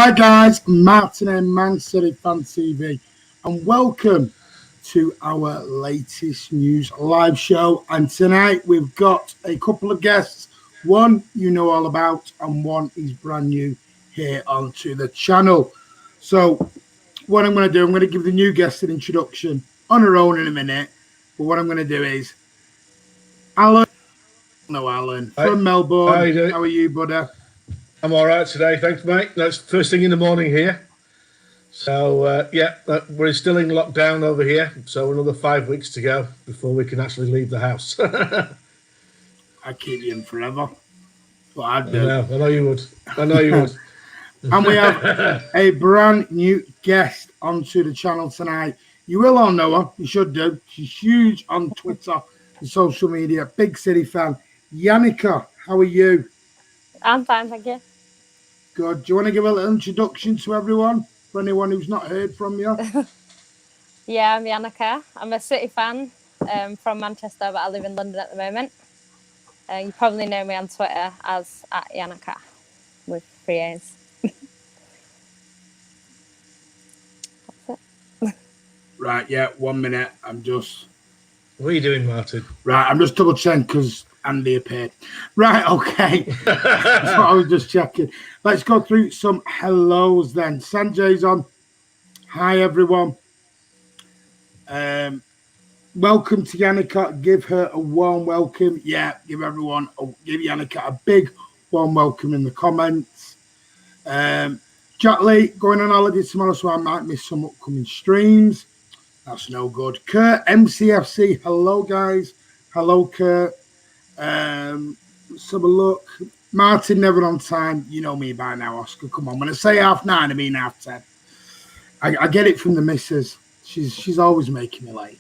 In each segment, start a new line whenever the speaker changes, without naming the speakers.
Right, guys, Martin and mcfcfantv, and welcome to our latest news live show. And tonight we've got a couple of guests. One you know all about, and one is brand new here onto the channel. So what I'm going to do, I'm going to give the new guest an introduction on her own in a minute. But what I'm going to do is, Alan, from Melbourne. How are you, buddy?
I'm all right today, thanks, mate. That's first thing in the morning here. So, we're still in lockdown over here. So another 5 weeks to go before we can actually leave the house.
I'd keep you in forever. What I'd do.
I know you would.
And we have a brand new guest onto the channel tonight. You will all know her. You should do. She's huge on Twitter and social media. Big City fan. Yannicka, how are you?
I'm fine, thank you.
Good. Do you want to give a little introduction to everyone, for anyone who's not heard from you?
Yeah, I'm Yannicka. I'm a City fan from Manchester, but I live in London at the moment. You probably know me on Twitter as @Yannicka with 3 A's. That's it.
Right, yeah, 1 minute.
What are you doing, Martin?
Right, I'm just double checking because Andy appeared. Right, okay. That's what I was just checking. Let's go through some hellos then. Sanjay's on. Hi, everyone. Welcome to Yannicka. Give her a warm welcome. Yeah, give Yannicka a big warm welcome in the comments. Jack Lee, going on holiday tomorrow, so I might miss some upcoming streams. That's no good. Kurt, MCFC. Hello, guys. Hello, Kurt. Let's have a look. Martin, never on time. You know me by now, Oscar. Come on. When I say 9:30, I mean 10:30. I get it from the missus. She's always making me late.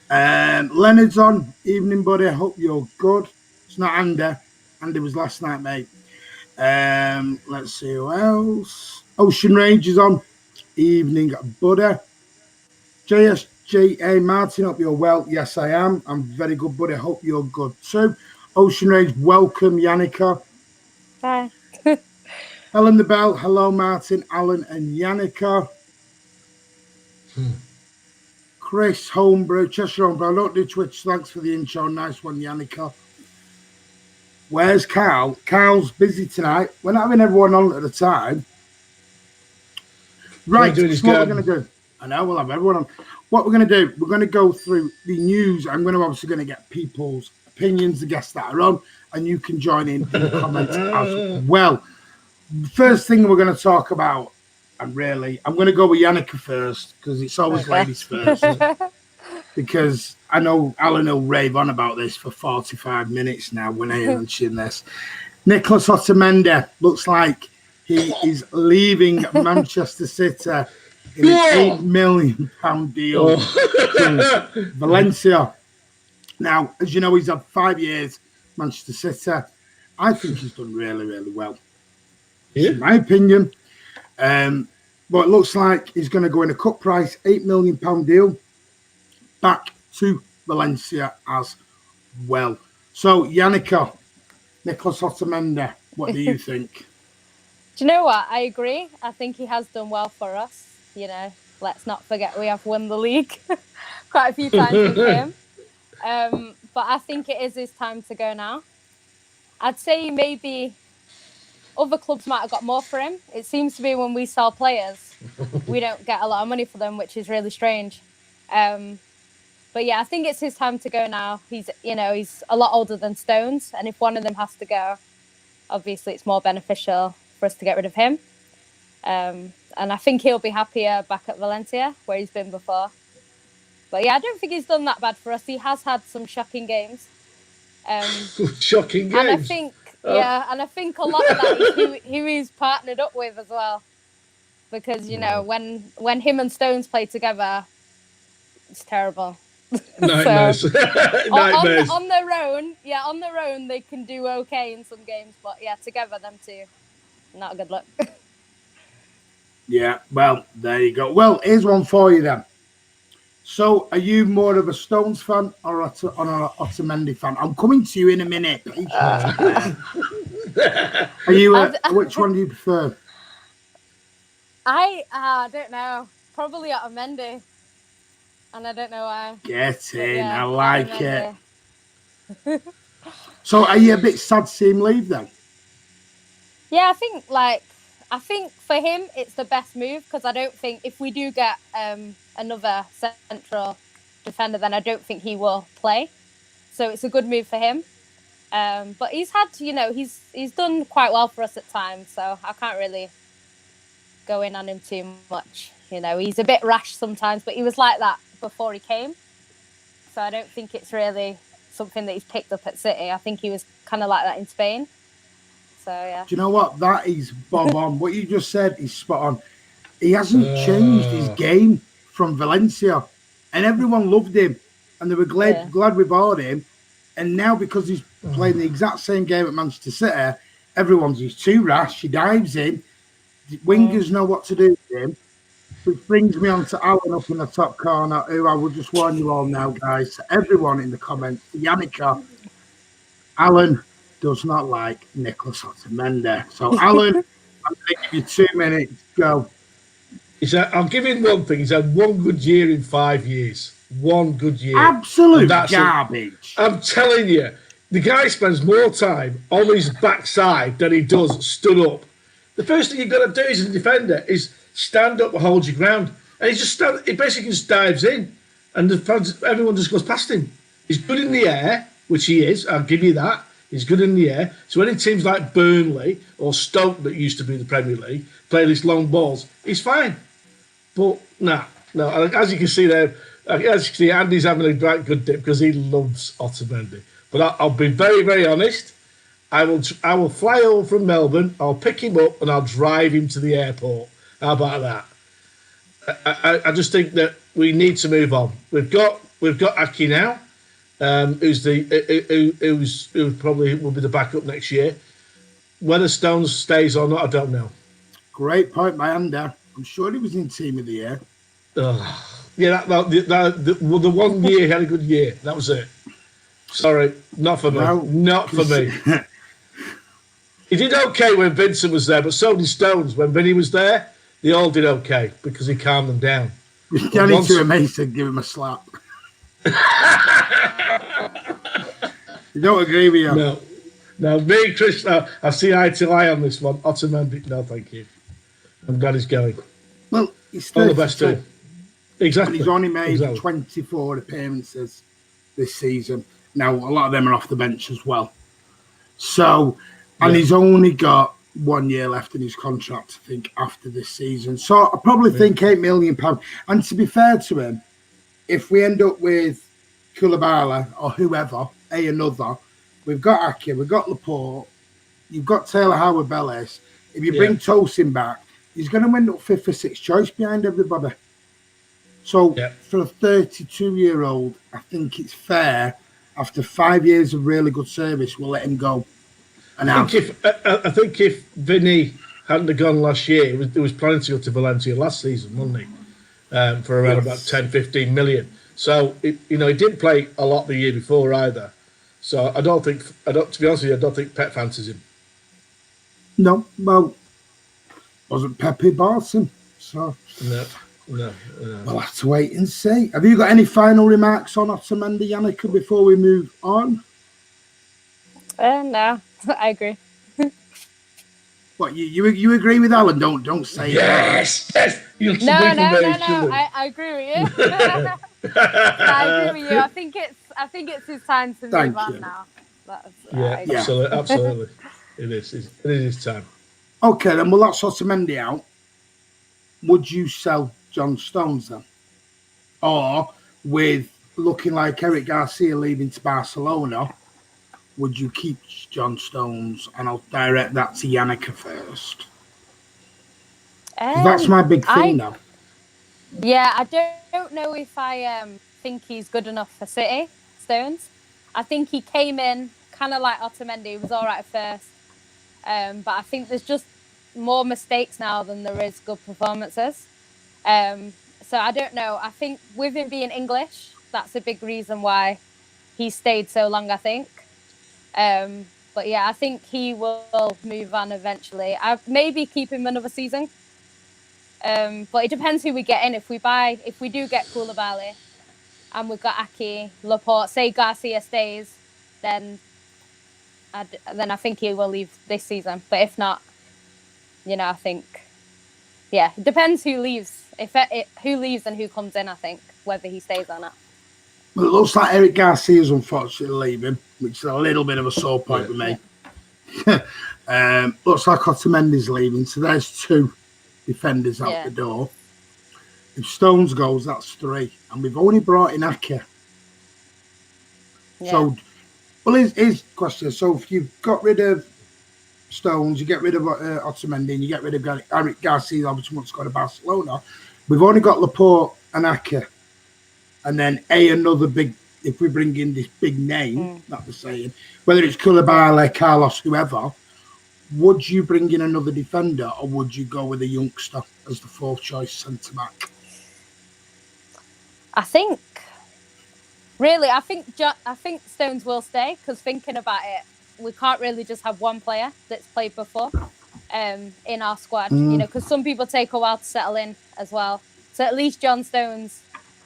Leonard's on. Evening, buddy. I hope you're good. It's not Andy. Andy was last night, mate. Let's see who else. Ocean Range is on. Evening, buddy. JSJA Martin, hope you're well. Yes, I am. I'm very good, buddy. Hope you're good too. Ocean Range, welcome, Yannicka.
Hi.
Ellen the Bell, hello, Martin, Alan and Yannicka. Chris Homebrew, Cheshire Homebrew. I don't do Twitch. Thanks for the intro. Nice one, Yannicka. Where's Carl? Carl's busy tonight. We're not having everyone on at a time. Right, so what we're going to do. I know, we'll have everyone on. What we're going to do, we're going to go through the news. I'm obviously going to get people's opinions, the guests that are on, and you can join in the comments as well. First thing we're going to talk about, I'm going to go with Yannicka first, because it's always ladies first. Because I know Alan will rave on about this for 45 minutes now when I mention this. Nicholas Otamendi looks like he is leaving Manchester City in an £8 million deal to Valencia. Now, as you know, he's had 5 years Manchester City. I think he's done really, really well. Yeah. In my opinion. But it looks like he's going to go in a cut price, £8 million deal back to Valencia as well. So, Yannicka, Nicholas Otamendi, what do you think?
Do you know what? I agree. I think he has done well for us. You know, let's not forget we have won the league quite a few times with him. But I think it is his time to go now. I'd say maybe other clubs might have got more for him. It seems to be when we sell players, we don't get a lot of money for them, which is really strange. But yeah, I think it's his time to go now. He's a lot older than Stones, and if one of them has to go, obviously it's more beneficial for us to get rid of him. And I think he'll be happier back at Valencia, where he's been before. But yeah, I don't think he's done that bad for us. He has had some shocking games.
Shocking games.
And I think a lot of that is who he's partnered up with as well. Because, you know, when him and Stones play together, it's terrible.
Nightmares. Nightmares.
On their own, they can do okay in some games. But yeah, together, them two, not a good look.
Yeah, well, there you go. Well, here's one for you then. So, are you more of a Stones fan or an Otamendi fan? I'm coming to you in a minute. Are you? Which one do you prefer?
I don't know. Probably Otamendi. And I don't know why.
Get
But
in.
yeah,
I like it.
Otamendi.
So are you a bit sad to see him leave then?
Yeah, I think for him it's the best move, because I don't think if we do get another central defender, then I don't think he will play. So it's a good move for him. But he's had, he's done quite well for us at times, so I can't really go in on him too much. He's a bit rash sometimes, but he was like that before he came. So I don't think it's really something that he's picked up at City. I think he was kind of like that in Spain. So yeah.
Do you know what? That is bob on. What you just said is spot on. He hasn't changed his game from Valencia, and everyone loved him, and they were glad we bought him. And now because he's playing the exact same game at Manchester City, he's too rash. He dives in. Wingers know what to do with him. Which brings me on to Alan up in the top corner, who I will just warn you all now, guys, everyone in the comments, Yannicka, Alan does not like Nicholas Otamendi. So, Alan, I'm going to give you 2 minutes. Go.
I'll give him one thing. He's had one good year in 5 years. One good year.
Absolute garbage.
I'm telling you, the guy spends more time on his backside than he does stood up. The first thing you've got to do as a defender is stand up and hold your ground. And he basically just dives in, and everyone just goes past him. He's good in the air, which he is. I'll give you that. He's good in the air. So any teams like Burnley or Stoke that used to be in the Premier League play these long balls, he's fine. But no. As you can see there, Andy's having a great good dip because he loves Otamendi. But I'll be very, very honest. I will fly over from Melbourne. I'll pick him up and I'll drive him to the airport. How about that? I just think that we need to move on. We've got Aki now, who probably will be the backup next year. Whether Stones stays or not, I don't know.
Great point, my Andy. I'm sure he was in Team of the Year.
Yeah, the 1 year he had a good year. That was it. Sorry, not for me. No, not for me. He did okay when Vincent was there, but so did Stones. When Vinny was there, they all did okay because he calmed them down.
Danny to a Mason, give him a slap. You don't agree with you?
No. Me and Chris, I see eye to eye on this one. Otamendi, no, thank you. I'm glad he's going.
Well, he's
all the best to him. Exactly.
And he's only made 24 appearances this season. Now, a lot of them are off the bench as well. So, and he's only got 1 year left in his contract, I think, after this season. So, I probably think £8 million. And to be fair to him, if we end up with Koulibaly or whoever, another, we've got Aki, we've got Laporte, you've got Taylor Howard-Bellis. If you bring Tosin back, he's going to end up 5th or 6th choice behind everybody. So, for a 32-year-old, I think it's fair. After 5 years of really good service, we'll let him go. And
I think if Vinny hadn't have gone last year, he was planning to go to Valencia last season, wasn't he? For around about 10-15 million. So, he didn't play a lot the year before either. So, to be honest with you, I don't think Pep fancies him.
No, well, wasn't Pep who bought him. So,
No.
We'll have to wait and see. Have you got any final remarks on Otamendi, Yannicka, before we move on?
No, I agree.
What, you agree with Alan? Don't say
yes.
No. I agree with you. I agree with you. I think it's his time to move on now.
Absolutely. It is his time.
Okay, then we'll let Otamendi out. Would you sell John Stones then? Or with looking like Eric Garcia leaving to Barcelona, would you keep John Stones? And I'll direct that to Yannicka first. That's my big thing now.
Yeah, I don't know if I think he's good enough for City, Stones. I think he came in kind of like Otamendi. He was all right at first. But I think there's just more mistakes now than there is good performances. So I don't know. I think with him being English, that's a big reason why he stayed so long, I think. But yeah, I think he will move on eventually. I'd maybe keep him another season. But it depends who we get in. If we do get Koulibaly and we've got Aki, Laporte, say Garcia stays, then I think he will leave this season. But if not, I think, it depends who leaves. Who leaves and who comes in, I think, whether he stays or not.
Well, it looks like Eric Garcia's unfortunately leaving, which is a little bit of a sore point with me. Looks like Otamendi's leaving, so there's 2 defenders out the door. If Stones goes, that's 3, and we've only brought in Ake. So, here's the question. So if you've got rid of Stones, you get rid of Otamendi, and you get rid of Eric Garcia, obviously wants to go to Barcelona. We've only got Laporte and Ake, and then another big. If we bring in this big name, that we're saying, whether it's Koulibaly, Carlos, whoever, would you bring in another defender, or would you go with a youngster as the 4th choice centre back?
I think Stones will stay, because thinking about it, we can't really just have one player that's played before in our squad, because some people take a while to settle in as well. So at least John Stones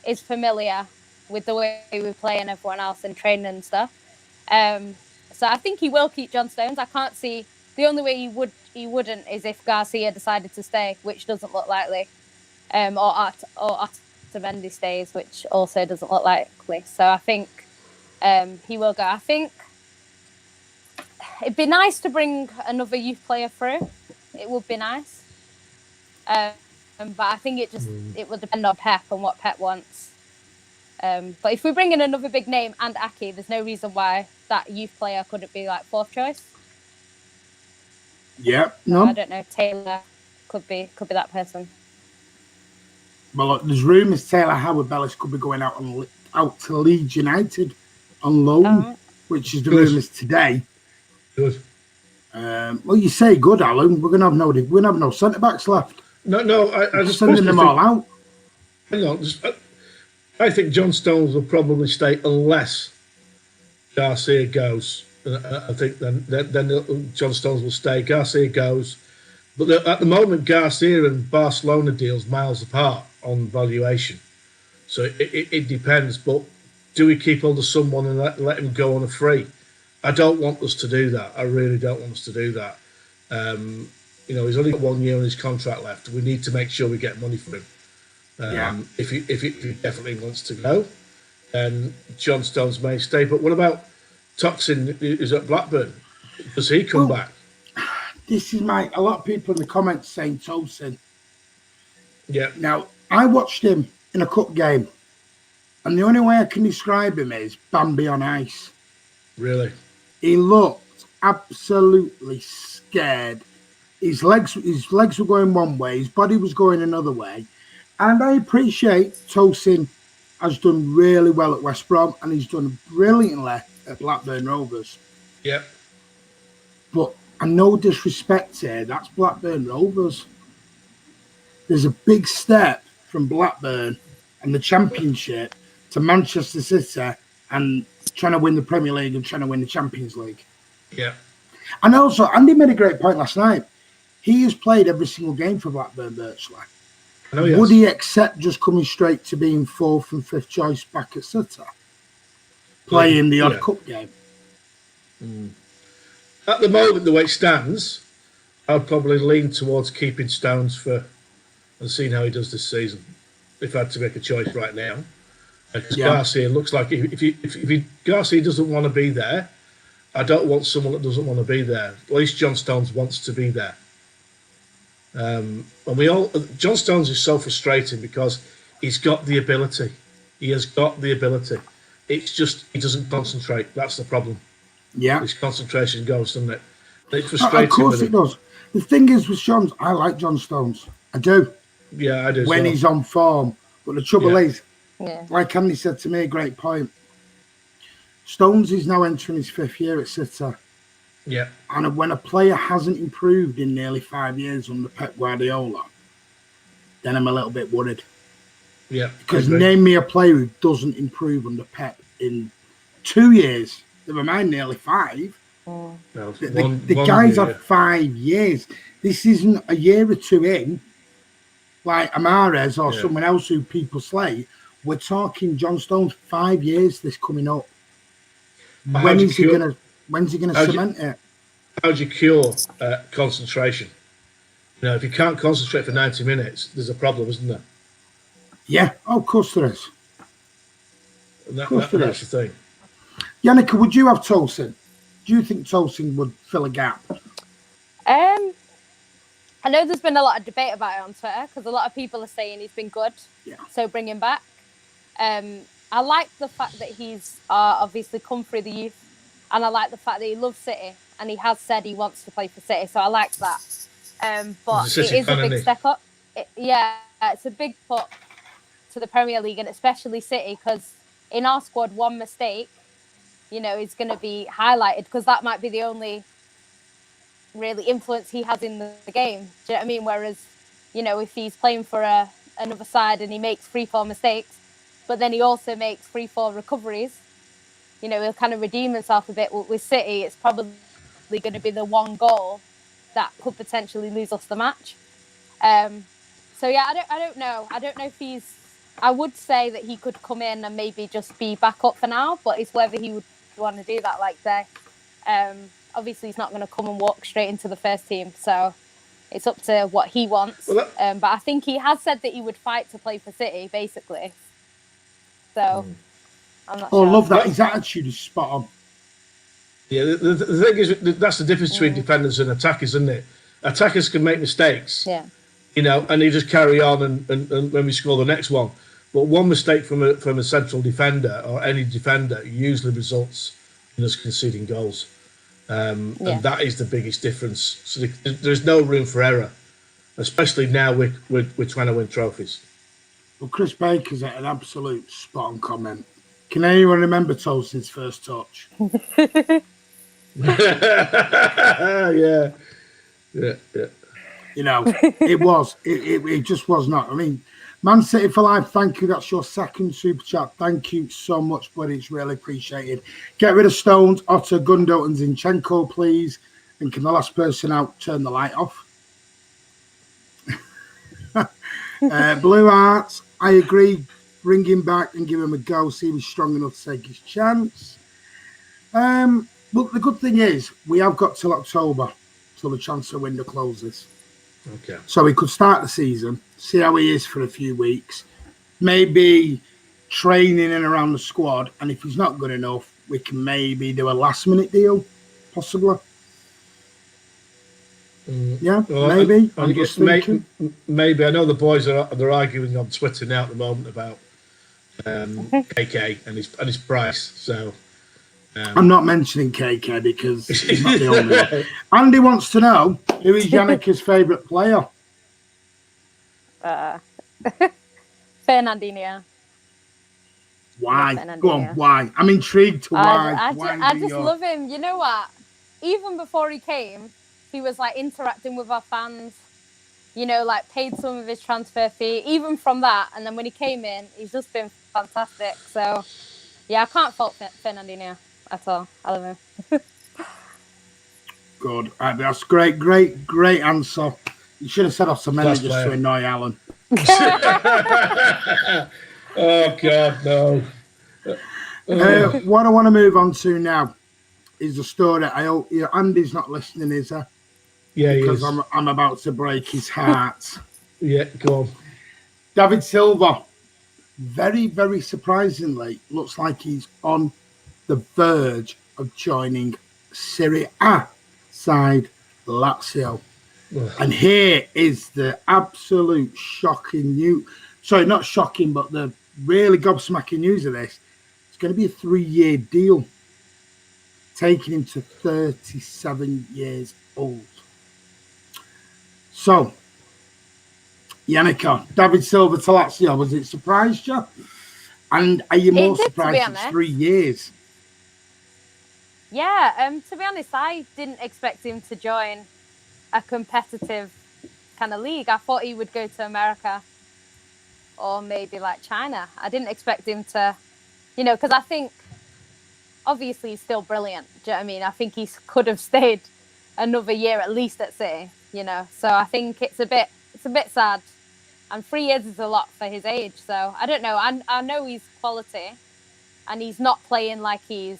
is familiar with the way we play and everyone else in training and stuff. So I think he will keep John Stones. I can't see the only way he wouldn't is if Garcia decided to stay, which doesn't look likely, or Otamendi stays, which also doesn't look likely. So I think he will go. I think it'd be nice to bring another youth player through. It would be nice. But I think it will depend on Pep and what Pep wants. But if we bring in another big name and Aki, there's no reason why that youth player couldn't be like 4th choice.
Yeah, no.
I don't know. Taylor could be that person.
Well, look, there's rumours Taylor Howard-Bellis could be going out to Leeds United on loan, which is the rumours today.
Good.
Well, you say good, Alan. We're gonna have no centre backs left.
No. I just
sending them all out.
Hang on. I think John Stones will probably stay unless Garcia goes. I think then John Stones will stay. Garcia goes, but at the moment Garcia and Barcelona deals miles apart on valuation, so it depends. But do we keep hold of someone and let him go on a free? I don't want us to do that. I really don't want us to do that. He's only got 1 year on his contract left. We need to make sure we get money for him. If he definitely wants to go, then John Stones may stay. But what about Toxin, who's at Blackburn? Does he come back?
This is a lot of people in the comments saying Tosin.
Yeah.
Now, I watched him in a cup game, and the only way I can describe him is Bambi on ice.
Really?
He looked absolutely scared. His legs were going one way, his body was going another way. And I appreciate Tosin has done really well at West Brom, and he's done brilliantly at Blackburn Rovers.
Yeah.
But no disrespect here, that's Blackburn Rovers. There's a big step from Blackburn and the Championship to Manchester City and trying to win the Premier League and trying to win the Champions League.
Yeah.
And also, Andy made a great point last night. He has played every single game for Blackburn virtually. Would he accept just coming straight to being 4th and 5th choice back at City? Playing the odd cup game?
At the moment, the way it stands, I'd probably lean towards keeping Stones and seeing how he does this season, if I had to make a choice right now. Because Garcia looks like if Garcia doesn't want to be there, I don't want someone that doesn't want to be there. At least John Stones wants to be there. And John Stones is so frustrating because he's got the ability. He has got the ability. It's just he doesn't concentrate. That's the problem.
Yeah.
His concentration goes, doesn't it? It's frustrating.
Of course it does. The thing is with John, I like John Stones. I do.
Yeah, I do.
When he's on form. But the trouble is,
Yeah.
Like Andy said to me, a great point. Stones is now entering his 5th year at City.
Yeah.
And when a player hasn't improved in nearly 5 years under Pep Guardiola, then I'm a little bit worried.
Yeah.
Because name me a player who doesn't improve under Pep in 2 years. Never mind nearly 5.
No,
the guys have 5 years. This isn't a year or two in. like Amares or someone else who people slay, we're talking John Stones 5 years this coming up. When's he gonna cement it?
How do you cure concentration? You know, if you can't concentrate for 90 minutes, there's a problem, isn't there?
Yeah, of course there is.
And that's the thing.
Yannicka, would you have Tosin? Do you think Tosin would fill a gap?
I know there's been a lot of debate about it on Twitter because a lot of people are saying he's been good.
Yeah.
So bring him back. I like the fact that he's obviously come through the youth, and I like the fact that he loves City and he has said he wants to play for City. So I like that. But it is a big step up. It's a big put to the Premier League and especially City because in our squad, one mistake, you know, is going to be highlighted because that might be the only really influence he has in the game. Do you know what I mean? Whereas, you know, if he's playing for another side and he makes 3-4 mistakes, but then he also makes 3-4 recoveries, you know, he'll kind of redeem himself a bit. With City, it's probably going to be the one goal that could potentially lose us the match. So yeah, I don't know. I don't know if he's. I would say that he could come in and maybe just be back up for now, but it's whether he would want to do that. Like say, obviously he's not going to come and walk straight into the first team, so it's up to what he wants. But I think he has said that he would fight to play for City, basically. So I'm not sure.
I love that. His attitude is spot on.
Yeah, the thing is, that's the difference between defenders and attackers, isn't it? Attackers can make mistakes.
Yeah.
You know, and they just carry on and when we score the next one. But one mistake from a central defender or any defender usually results in us conceding goals. And that is the biggest difference. So there's no room for error, especially now we're trying to win trophies.
Well, Chris Baker's at an absolute spot on comment. Can anyone remember Tosin's first touch?
Yeah.
You know, it just was not. I mean, Man City for Life, thank you. That's your second super chat. Thank you so much, buddy. It's really appreciated. Get rid of Stones, Otter, Gundo, and Zinchenko, please. And can the last person out turn the light off? Blue Arts, I agree. Bring him back and give him a go. See if he's strong enough to take his chance. Well, the good thing is we have got till October till the transfer window closes.
Okay.
So we could start the season, see how he is for a few weeks, maybe training in around the squad, and if he's not good enough, we can maybe do a last-minute deal, possibly. Yeah, well, maybe. I'm just thinking.
Maybe. I know the boys they're arguing on Twitter now at the moment about KK and his price. So
I'm not mentioning KK because he's not the only one. Andy wants to know who is Yannicka's favourite player.
Fernandinho.
Why? Go on, why? I'm intrigued to why.
I just love him. You know what? Even before he came, he was like interacting with our fans, you know, like paid some of his transfer fee, even from that. And then when he came in, he's just been fantastic. So, yeah, I can't fault Fernandinho at all. I love him.
Good. That's great answer. You should have said off some just to annoy Alan.
Oh, God, no.
What I want to move on to now is the story. I hope Andy's not listening, is he?
Yeah,
because
he is.
I'm about to break his heart.
Yeah, go on.
David Silva, very, very surprisingly, looks like he's on the verge of joining Serie A side Lazio. And here is the absolute shocking news. Sorry, not shocking, but the really gobsmacking news of this. It's going to be a 3-year deal, taking him to 37 years old. So, Yannicka, David Silva to Lazio, was it surprised you? And are you more surprised it's 3 years?
Yeah, to be honest, I didn't expect him to join a competitive kind of league. I thought he would go to America or maybe like China. I didn't expect him to, you know, because I think obviously he's still brilliant. Do you know what I mean? I think he could have stayed another year at least at City, you know. So I think it's a bit sad. And 3 years is a lot for his age. So I don't know. I know he's quality, and he's not playing like he's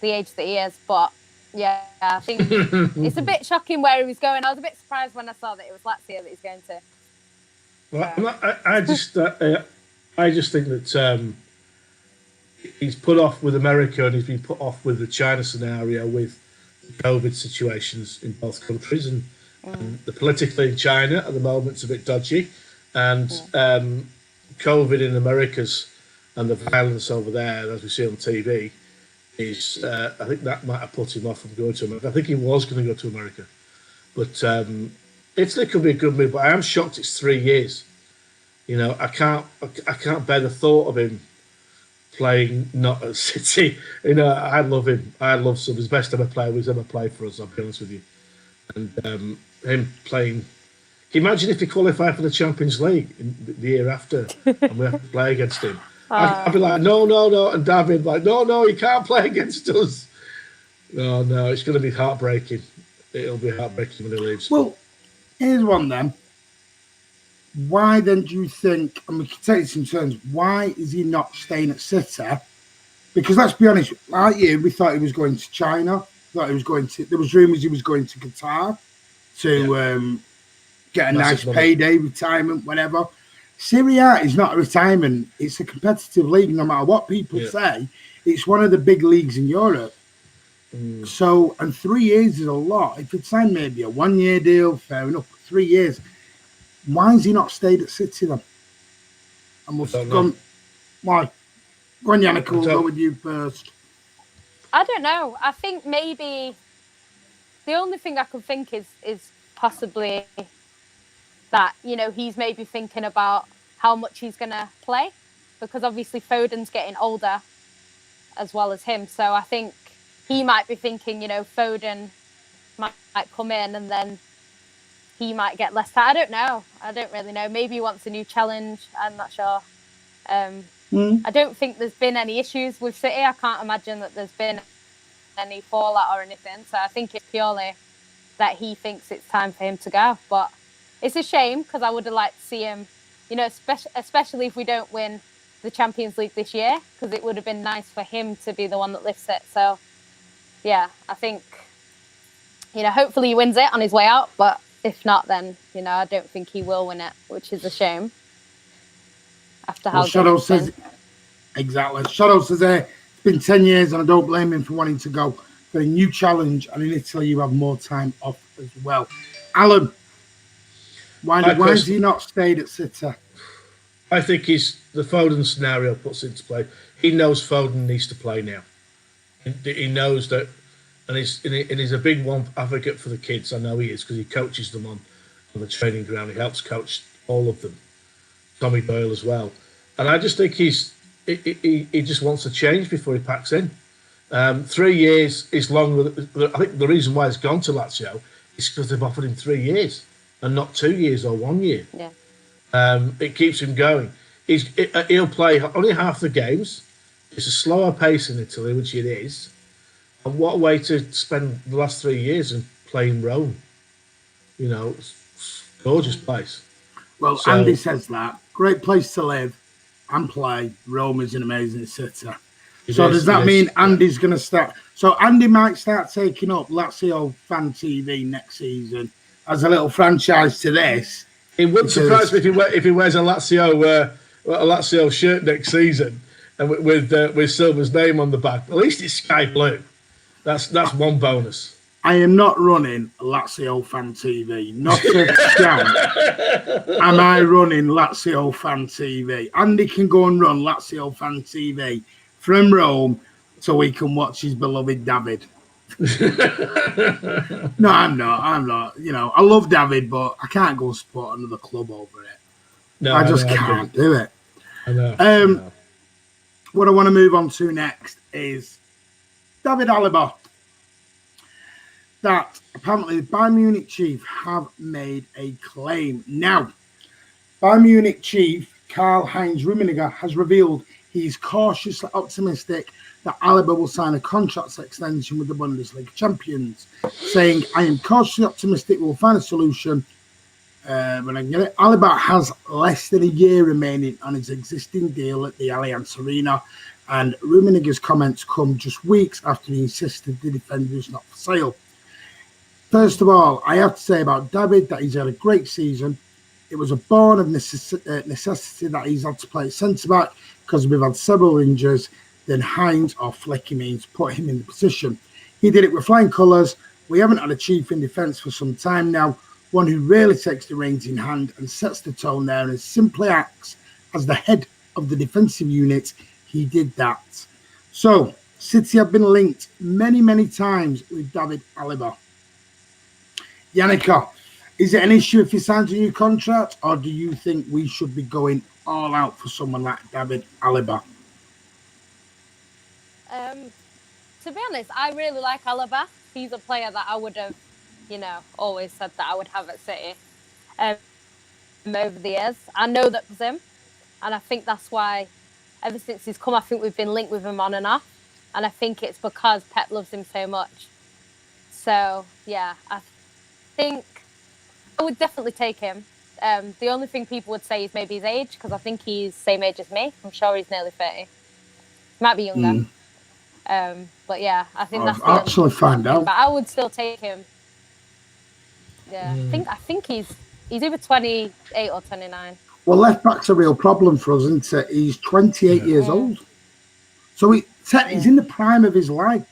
the age that he is. But yeah, I think it's a bit shocking where he was going. I was a bit surprised when I saw that it was Lazio that he's going to.
Well, I just think that he's put off with America, and he's been put off with the China scenario with COVID situations in both countries, and the politically in China at the moment is a bit dodgy, and COVID in America's and the violence over there, as we see on TV, is I think that might have put him off from going to America. I think he was going to go to America, but Italy could be a good move. But I am shocked it's 3 years. You know, I can't bear the thought of him playing not at City. You know, I love him. I love some of his best ever player who's ever played for us, I'll be honest with you. And him playing, can you imagine if he qualified for the Champions League in the year after and we have to play against him? I'd be like, no, and David like, no, he can't play against us. No, it's going to be heartbreaking. It'll be heartbreaking when he leaves.
Well, here's one then. Why then do you think, and we can take this in turns, why is he not staying at City? Because let's be honest, like you, we thought he was going to China. There was rumours he was going to Qatar to get a nice payday, retirement, whatever. Serie A is not a retirement. It's a competitive league, no matter what people say. It's one of the big leagues in Europe. So, and 3 years is a lot. If you'd signed maybe a 1 year deal, fair enough. 3 years. Why has he not stayed at City then? Why? Go on, Yannicka, we'll go with you first.
I don't know. I think maybe the only thing I could think is possibly that, you know, he's maybe thinking about how much he's going to play, because obviously Foden's getting older as well as him. So I think he might be thinking, you know, Foden might come in and then he might get less time. I don't know. I don't really know. Maybe he wants a new challenge. I'm not sure. I don't think there's been any issues with City. I can't imagine that there's been any fallout or anything. So I think it's purely that he thinks it's time for him to go. But it's a shame, because I would have liked to see him, you know, especially if we don't win the Champions League this year, because it would have been nice for him to be the one that lifts it. So, yeah, I think, you know, hopefully he wins it on his way out. But if not, then, you know, I don't think he will win it, which is a shame. After how
Shadow says, exactly. Shadow says, it's been 10 years and I don't blame him for wanting to go for a new challenge. And in Italy, you have more time off as well. Alan, why has he not stayed at City?
I think the Foden scenario puts into play. He knows Foden needs to play now. He knows that, and he's a big one advocate for the kids. I know he is, because he coaches them on the training ground. He helps coach all of them. Tommy Boyle as well. And I just think he just wants to change before he packs in. 3 years is long. I think the reason why he's gone to Lazio is because they've offered him 3 years and not 2 years or 1 year.
Yeah.
It keeps him going. He'll play only half the games. It's a slower pace in Italy, which it is. And what a way to spend the last 3 years and play in Rome. You know, it's a gorgeous place.
Well, so, Andy says that. Great place to live and play. Rome is an amazing city. So does that mean Andy's going to start? So Andy might start taking up Lazio Fan TV next season as a little franchise to this.
It wouldn't surprise me if he wears a Lazio shirt next season and with Silva's name on the back. At least it's sky blue. That's one bonus.
I am not running Lazio Fan TV. Not a chance am I running Lazio Fan TV. Andy can go and run Lazio Fan TV from Rome so we can watch his beloved David. No, I'm not. You know, I love David, but I can't go support another club over it. No, I just can't do it.
I know.
What I want to move on to next is David Alaba. That apparently the Bayern Munich chief have made a claim. Now, Bayern Munich chief Karl-Heinz Rummenigge has revealed he's cautiously optimistic that Alaba will sign a contract extension with the Bundesliga champions, saying, I am cautiously optimistic we'll find a solution when I can get it. Alaba has less than a year remaining on his existing deal at the Allianz Arena, and Rummenigge's comments come just weeks after he insisted the defender is not for sale. First of all, I have to say about David that he's had a great season. It was a born of necessity that he's had to play centre-back because we've had several injuries. Then Hines, or Flecky means, put him in the position. He did it with flying colours. We haven't had a chief in defence for some time now, one who really takes the reins in hand and sets the tone there and simply acts as the head of the defensive unit. He did that. So, City have been linked many, many times with David Alaba. Yannicka, is it an issue if he signs a new contract, or do you think we should be going all out for someone like David Alaba?
To be honest, I really like Alaba. He's a player that I would have, always said that I would have at City over the years. I know that was him, and I think that's why ever since he's come, I think we've been linked with him on and off, and I think it's because Pep loves him so much. So, yeah, I think I would definitely take him. The only thing people would say is maybe his age, because I think he's same age as me. I'm sure he's nearly 30. Might be younger. But yeah, I think that's
I'll actually find out.
But I would still take him. Yeah, I think he's either 28 or 29.
Well, left back's a real problem for us, isn't it? He's 28 years old. So he's in the prime of his life.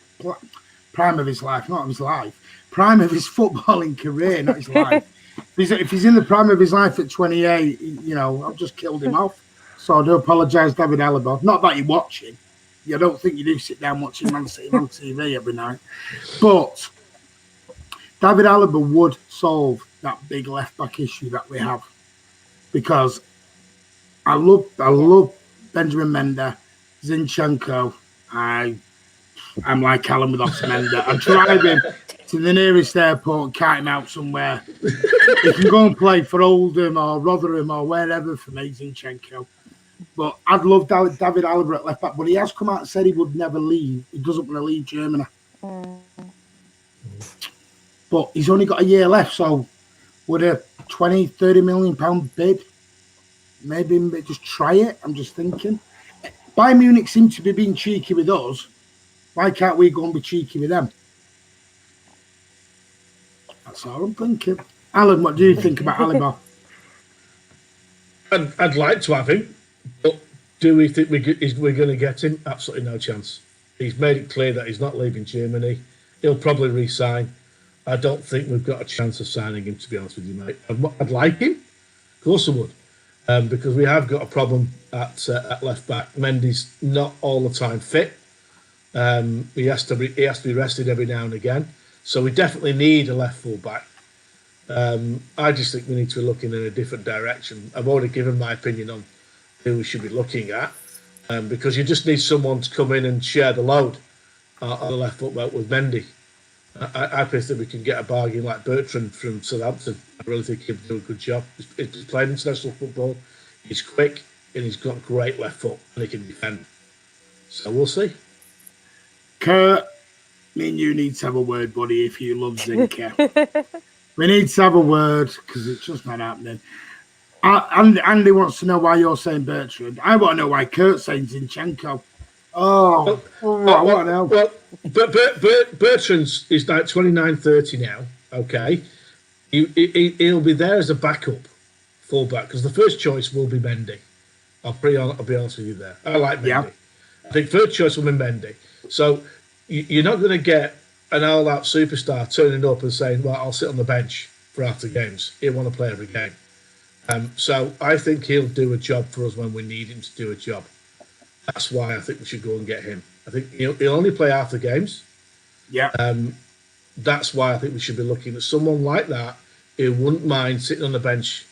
Prime of his life, not of his life. Prime of his footballing career, not his life. If he's in the prime of his life at 28, I've just killed him off. So I do apologise, David Alaba. Not that you're watching. I don't think you do sit down watching Man City on TV every night. But David Alaba would solve that big left-back issue that we have. Because I love Benjamin Mendy, Zinchenko. I'm like Alan with Mendy. I drive him to the nearest airport and kite him out somewhere. He can go and play for Oldham or Rotherham or wherever for me, Zinchenko. But I'd love David Alaba at left back. But he has come out and said he would never leave. He doesn't want to leave Germany. But he's only got a year left, so would a 20, 30 million pound bid maybe just try it? I'm just thinking. Bayern Munich seem to be being cheeky with us. Why can't we go and be cheeky with them? That's all I'm thinking. Alan, what do you think about Alaba?
I'd like to have him, but do we think we're going to get him? Absolutely no chance. He's made it clear that he's not leaving Germany. He'll probably re-sign. I don't think we've got a chance of signing him, to be honest with you, mate. I'd like him. Of course I would. Because we have got a problem at left back. Mendy's not all the time fit. He has to be rested every now and again. So we definitely need a left full back. I just think we need to be looking in a different direction. I've already given my opinion on who we should be looking at, because you just need someone to come in and share the load on the left foot back with Mendy. I think we can get a bargain like Bertrand from Southampton. I really think he'll do a good job. He's played international football. He's quick and he's got great left foot and he can defend. So we'll see.
Kurt, me and you need to have a word, buddy, if you love Zinke. We need to have a word because it's just not happening. Andy wants to know why you're saying Bertrand. I want to know why Kurt's saying Zinchenko. I want to know.
Well, Bertrand's is like 29, 30 now. Okay, he'll be there as a backup fullback because the first choice will be Mendy. I'll be honest with you there. I like Mendy. Yeah. I think first choice will be Mendy. So you're not going to get an all-out superstar turning up and saying, "Well, I'll sit on the bench for after games." He'll want to play every game. So I think he'll do a job for us when we need him to do a job. That's why I think we should go and get him. I think he'll only play after games.
Yeah.
That's why I think we should be looking at someone like that who wouldn't mind sitting on the bench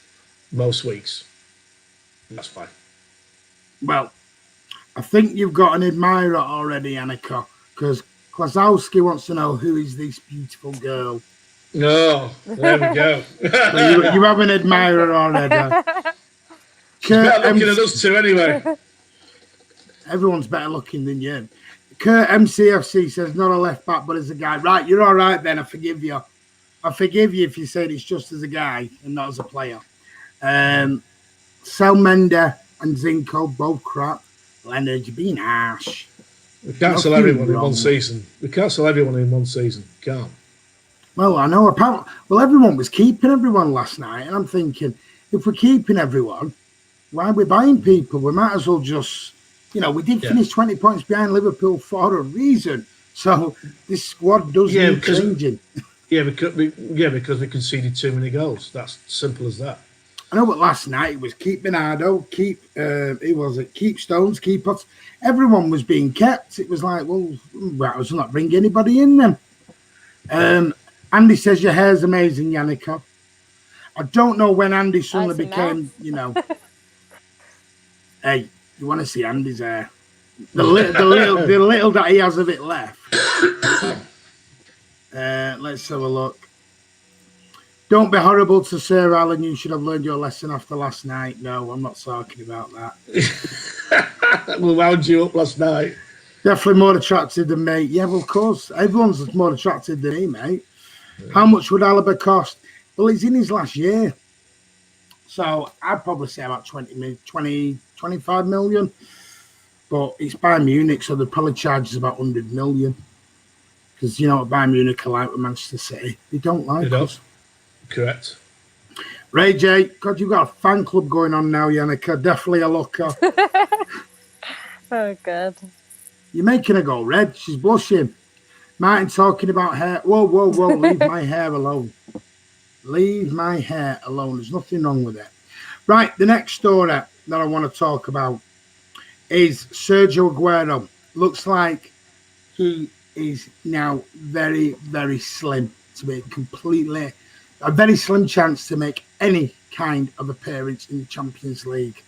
most weeks. That's why.
Well, I think you've got an admirer already, Yannicka, because Klazowski wants to know who is this beautiful girl.
No, there we go.
So you have an admirer already.
She's better looking at us two anyway.
Everyone's better looking than you. Kurt MCFC says, not a left back, but as a guy. Right, you're all right then. I forgive you. I forgive you if you said it's just as a guy and not as a player. Sal Mender and Zinco, both crap. Leonard, you're being harsh.
We can't sell everyone in one season. We can't sell everyone in one season. Can't.
Well, I know. Apparently, everyone was keeping everyone last night, and I'm thinking, if we're keeping everyone, why are we buying people? We might as well just, we did finish 20 points behind Liverpool for a reason. So this squad does need changing.
Because we conceded too many goals. That's simple as that.
I know, but last night it was keep Bernardo, keep Stones, keep us. Everyone was being kept. It was like, well, I was not bring anybody in then. Andy says your hair's amazing, Yannicka. I don't know when Andy suddenly became, Hey, you want to see Andy's hair? The little that he has of it left. Let's have a look. Don't be horrible to Sir Alan. You should have learned your lesson after last night. No, I'm not talking about that.
We wound you up last night.
Definitely more attractive than me. Yeah, well, of course. Everyone's more attractive than me, mate. How much would Alaba cost? Well, he's in his last year. So I'd probably say about 25 million. But it's Bayern Munich, so they'd probably charge us about 100 million. Because you know what Bayern Munich are like with Manchester City. They don't like us.
Correct.
Ray J, God, you've got a fan club going on now, Yannicka. Definitely a looker.
Oh, God.
You're making her go red. She's blushing. Martin talking about hair. Whoa. Leave my hair alone. Leave my hair alone. There's nothing wrong with it. Right, the next story that I want to talk about is Sergio Aguero. Looks like he is now very, very slim to be completely... a very slim chance to make any kind of appearance in the Champions League.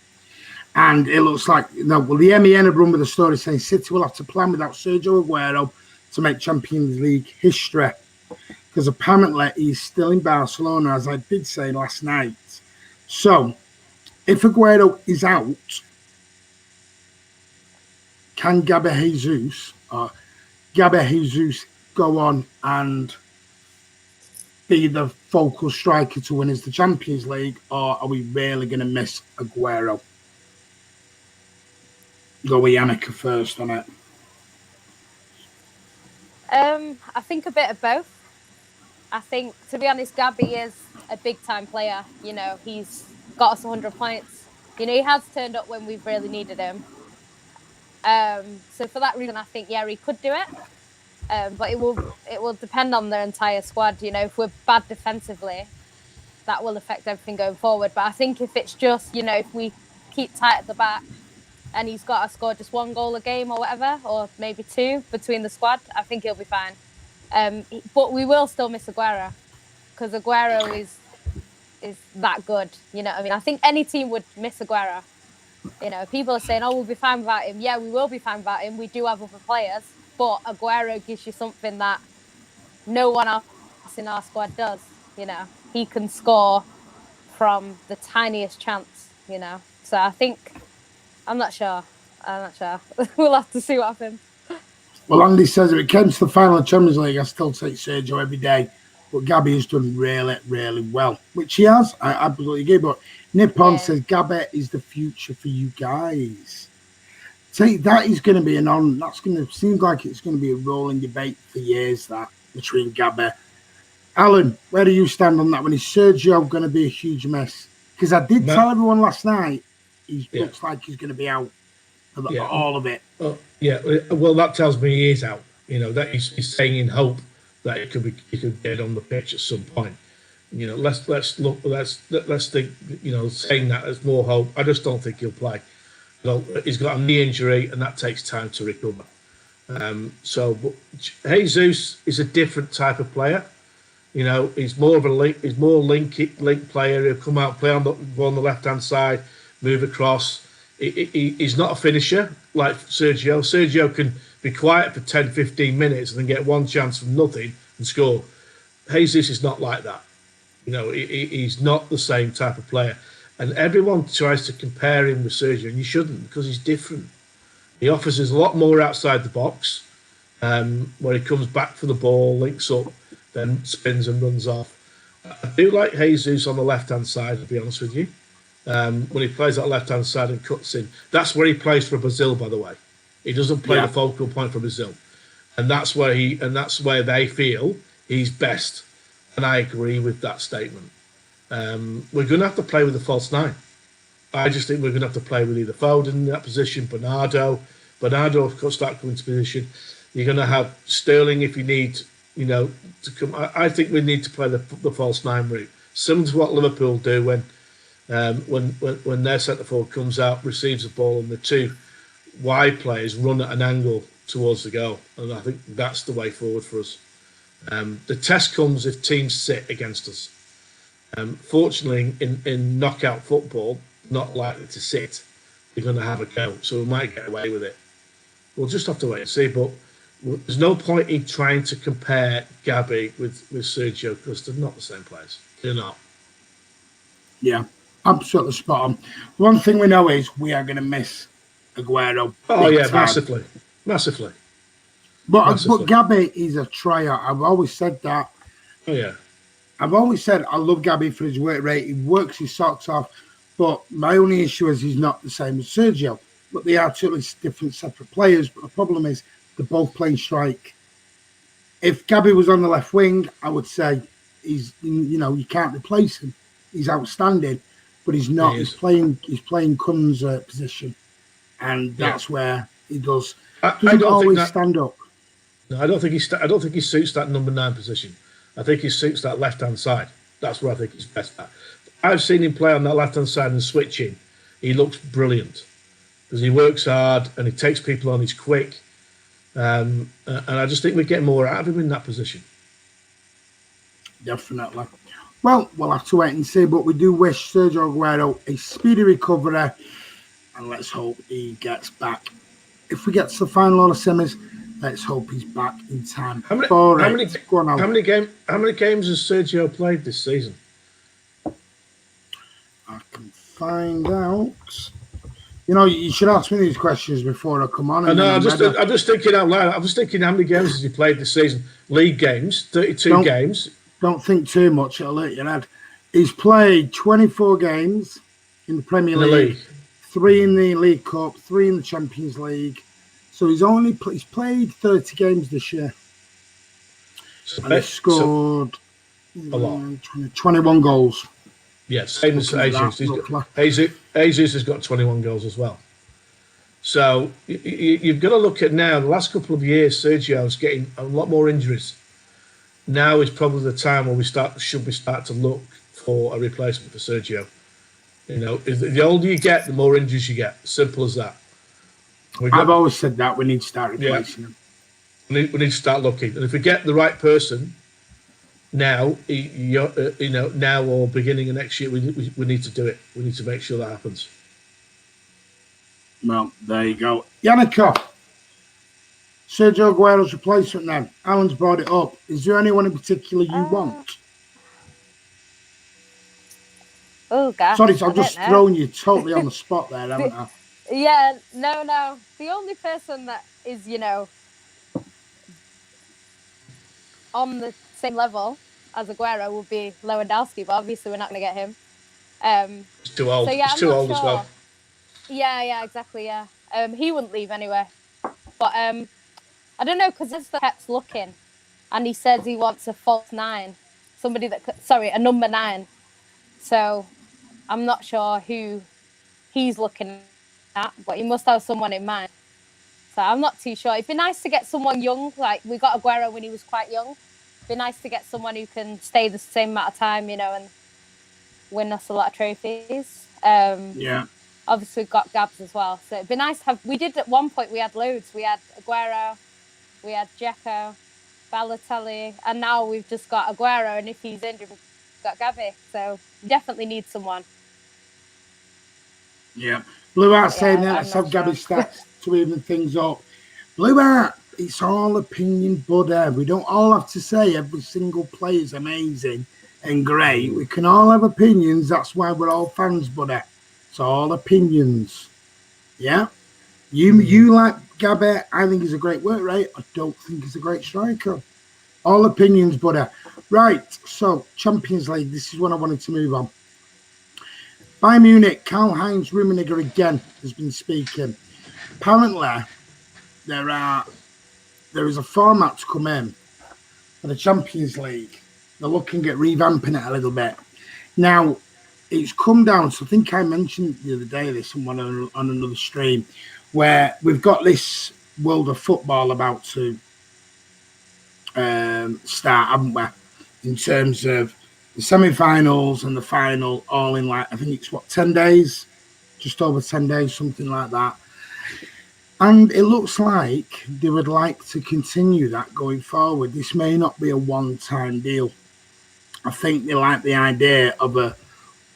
And it looks like, the MEN have run with the story saying City will have to plan without Sergio Aguero to make Champions League history. Because apparently he's still in Barcelona, as I did say last night. So, if Aguero is out, can Gabi Jesus go on and be the focal striker to win us the Champions League, or are we really going to miss Aguero? Go with Yannicka first on it.
I think a bit of both. I think, to be honest, Gabi is a big-time player. He's got us 100 points. He has turned up when we've really needed him. So for that reason, I think, he could do it. But it will depend on the entire squad. If we're bad defensively, that will affect everything going forward. But I think if it's just, if we keep tight at the back and he's got to score just one goal a game or whatever, or maybe two between the squad, I think he'll be fine. But we will still miss Aguero because Aguero is that good. You know what I mean? I think any team would miss Aguero. People are saying, oh, we'll be fine without him. Yeah, we will be fine without him. We do have other players. But Aguero gives you something that no one else in our squad does. He can score from the tiniest chance. So I think I'm not sure. We'll have to see what happens.
Well, Andy says if it came to the final of Champions League, I still take Sergio every day. But Gabi has done really, really well, which he has. I absolutely agree. But Nippon says Gabi is the future for you guys. That is going to be that's going to seem like it's going to be a rolling debate for years, that between Gabi. Alan, where do you stand on that one? Is Sergio going to be a huge mess? Because I did tell everyone last night he looks like he's going to be out of all of it.
Well, that tells me he is out. That he's saying in hope that he could get on the pitch at some point. Let's think. Saying that as more hope. I just don't think he'll play. He's got a knee injury, and that takes time to recover. But Jesus is a different type of player. He's more of a link. He's more link player. He'll come out, play on the left hand side, move across. He's not a finisher like Sergio. Sergio can be quiet for 10, 15 minutes and then get one chance from nothing and score. Jesus is not like that. He's not the same type of player. And everyone tries to compare him with Sergio, and you shouldn't, because he's different. He offers us a lot more outside the box, where he comes back for the ball, links up. then spins and runs off. I do like Jesus on the left-hand side, to be honest with you. When he plays that left-hand side and cuts in, that's where he plays for Brazil, by the way. He doesn't play the focal point for Brazil, and that's where they feel he's best. And I agree with that statement. We're going to have to play with the false nine. I just think we're going to have to play with either Foden in that position, Bernardo, of course, start coming to position. You're going to have Sterling if you need, to come. I think we need to play the false nine route, similar to what Liverpool do when their centre forward comes out, receives the ball, and the two wide players run at an angle towards the goal. And I think that's the way forward for us. The test comes if teams sit against us. Fortunately, in knockout football, not likely to sit. They're going to have a go, so we might get away with it. We'll just have to wait and see. But there's no point in trying to compare Gabby with Sergio because they're not the same players. They're not.
Yeah, absolutely spot on. One thing we know is we are going to miss Aguero.
Oh yeah,
time.
massively.
But Gabby is a tryer. I've always said that.
Oh yeah.
I've always said I love Gabby for his work rate. He works his socks off. But my only issue is he's not the same as Sergio. But they are totally different, separate players. But the problem is they're both playing strike. If Gabby was on the left wing, I would say you can't replace him. He's outstanding, but he's not. He's playing Kuhn's position, and that's where he doesn't always stand up.
No, I don't think he suits that number 9 position. I think he suits that left-hand side. That's where I think he's best at. I've seen him play on that left-hand side and switching. He looks brilliant because he works hard and he takes people on. He's quick, and I just think we get more out of him in that position.
Definitely. Well, we'll have to wait and see, but we do wish Sergio Aguero a speedy recovery, and let's hope he gets back. If we get to the final or the semis, let's hope he's back in time.
How many games has Sergio played this season?
I can find out. You should ask me these questions before I come on.
I'm just thinking out loud. I'm just thinking how many games has he played this season? League games, 32 games.
Don't think too much. It'll hurt your head. He's played 24 games in the Premier League, 3 in the League Cup, 3 in the Champions League. So he's played 30 games this year. And he's scored
a lot.
21 goals.
Yes, same as Jesus. Jesus has got 21 goals as well. So you've got to look at now, the last couple of years, Sergio's getting a lot more injuries. Now is probably the time where we start to look for a replacement for Sergio. The older you get, the more injuries you get. Simple as that.
I've always said that we need to start replacing them.
We need to start looking, and if we get the right person now, now or beginning of next year, we need to do it. We need to make sure that happens.
Well, there you go, Yannicka. Sergio Aguero's replacement then. Alan's brought it up. Is there anyone in particular you want?
Oh, gosh.
Sorry, I've just thrown you totally on the spot there, haven't I?
Yeah, no. The only person that is, on the same level as Aguero would be Lewandowski, but obviously we're not going to get him.
He's too old.
So yeah,
he's too old as well.
Yeah, exactly, yeah. He wouldn't leave anyway. But I don't know, because Zesta kept looking, and he says he wants a false 9. A number 9. So I'm not sure who he's looking at, but he must have someone in mind. So I'm not too sure. It'd be nice to get someone young, like we got Aguero when he was quite young. It'd be nice to get someone who can stay the same amount of time, and win us a lot of trophies.
Yeah.
Obviously, we've got Gabs as well. So it'd be nice to have... We did at one point, we had loads. We had Aguero, we had Dzeko, Balotelli, and now we've just got Aguero, and if he's injured, we've got Gabby. So we definitely need someone.
Yeah. Blue Art saying that, let's have Gabby stats to even things up. Blue Art, it's all opinion, buddy. We don't all have to say every single player is amazing and great. We can all have opinions. That's why we're all fans, buddy. It's all opinions. Yeah? You like Gabby. I think he's a great work rate. I don't think he's a great striker. All opinions, buddy. Right, so Champions League. This is what I wanted to move on. Bayern Munich, Karl-Heinz Rummenigge again has been speaking. Apparently, there is a format to come in for the Champions League. They're looking at revamping it a little bit. Now, it's come down, so I think I mentioned the other day this on another stream, where we've got this world of football about to start, haven't we? In terms of the semi-finals and the final, all in I think it's 10 days, just over 10 days, something like that. And it looks like they would like to continue that going forward. This may not be a one-time deal. I think they like the idea of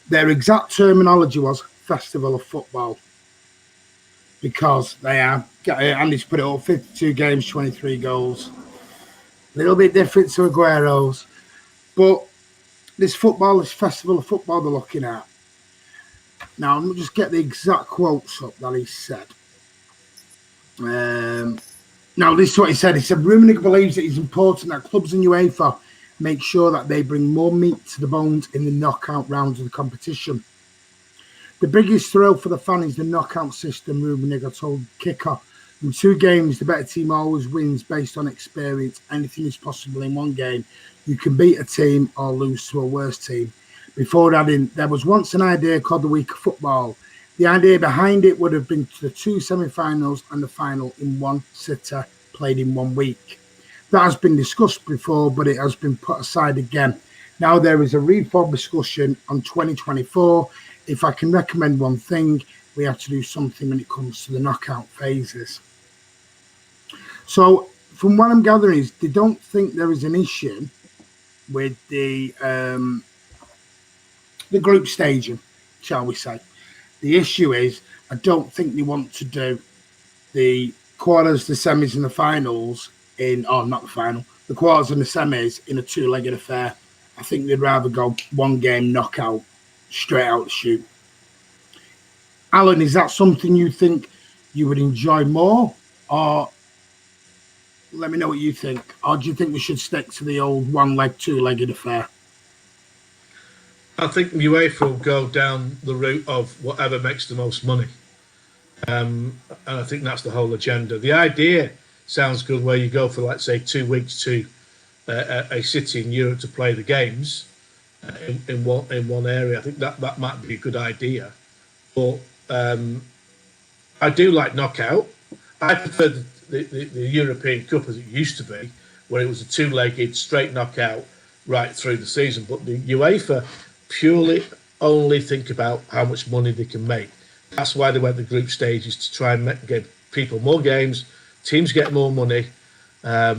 their exact terminology was Festival of Football, because they have, Andy's put it up, 52 games, 23 goals. A little bit different to Aguero's. But this Festival of Football they're looking at. Now, let me just get the exact quotes up that he said. Now, this is what he said. He said, Rummenigge believes it is important that clubs and UEFA make sure that they bring more meat to the bones in the knockout rounds of the competition. The biggest thrill for the fan is the knockout system, Rummenigge told Kicker. In 2 games, the better team always wins based on experience. Anything is possible in one game. You can beat a team or lose to a worse team. Before adding, there was once an idea called the Week of Football. The idea behind it would have been the 2 semi-finals and the final in one sitter, played in 1 week. That has been discussed before, but it has been put aside again. Now there is a reform discussion on 2024. If I can recommend one thing, we have to do something when it comes to the knockout phases. So from what I'm gathering is they don't think there is an issue with the group staging, shall we say. The issue is I don't think they want to do the quarters, the semis and the finals the quarters and the semis in a 2-legged affair. I think they'd rather go 1 game knockout straight out the chute. Alan, is that something you think you would enjoy more, or let me know what you think, or do you think we should stick to the old 1-leg, 2-legged affair?
I think UEFA will go down the route of whatever makes the most money. And I think that's the whole agenda. The idea sounds good, where you go for, let's say, 2 weeks to a city in Europe to play the games in one area. I think that might be a good idea. But I do like knockout. I prefer the European Cup as it used to be, where it was a 2-legged straight knockout right through the season. But the UEFA purely only think about how much money they can make. That's why they went the group stages, to try and give people more games, teams get more money. I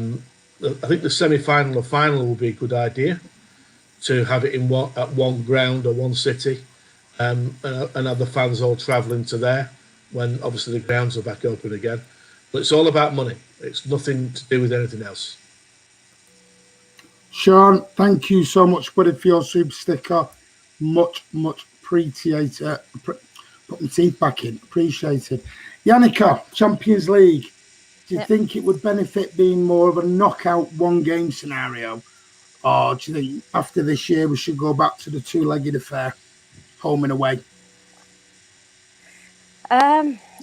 think the semi-final or final will be a good idea, to have it at one ground or one city, and have the fans all travelling to there when obviously the grounds are back open again. But it's all about money. It's nothing to do with anything else.
Sean, thank you so much, buddy, for your super sticker. Much appreciated. Put my teeth back in. Appreciated. Yannicka, Champions League. Do you think it would benefit being more of a knockout 1-game scenario? Or do you think after this year we should go back to the 2-legged affair, home and away?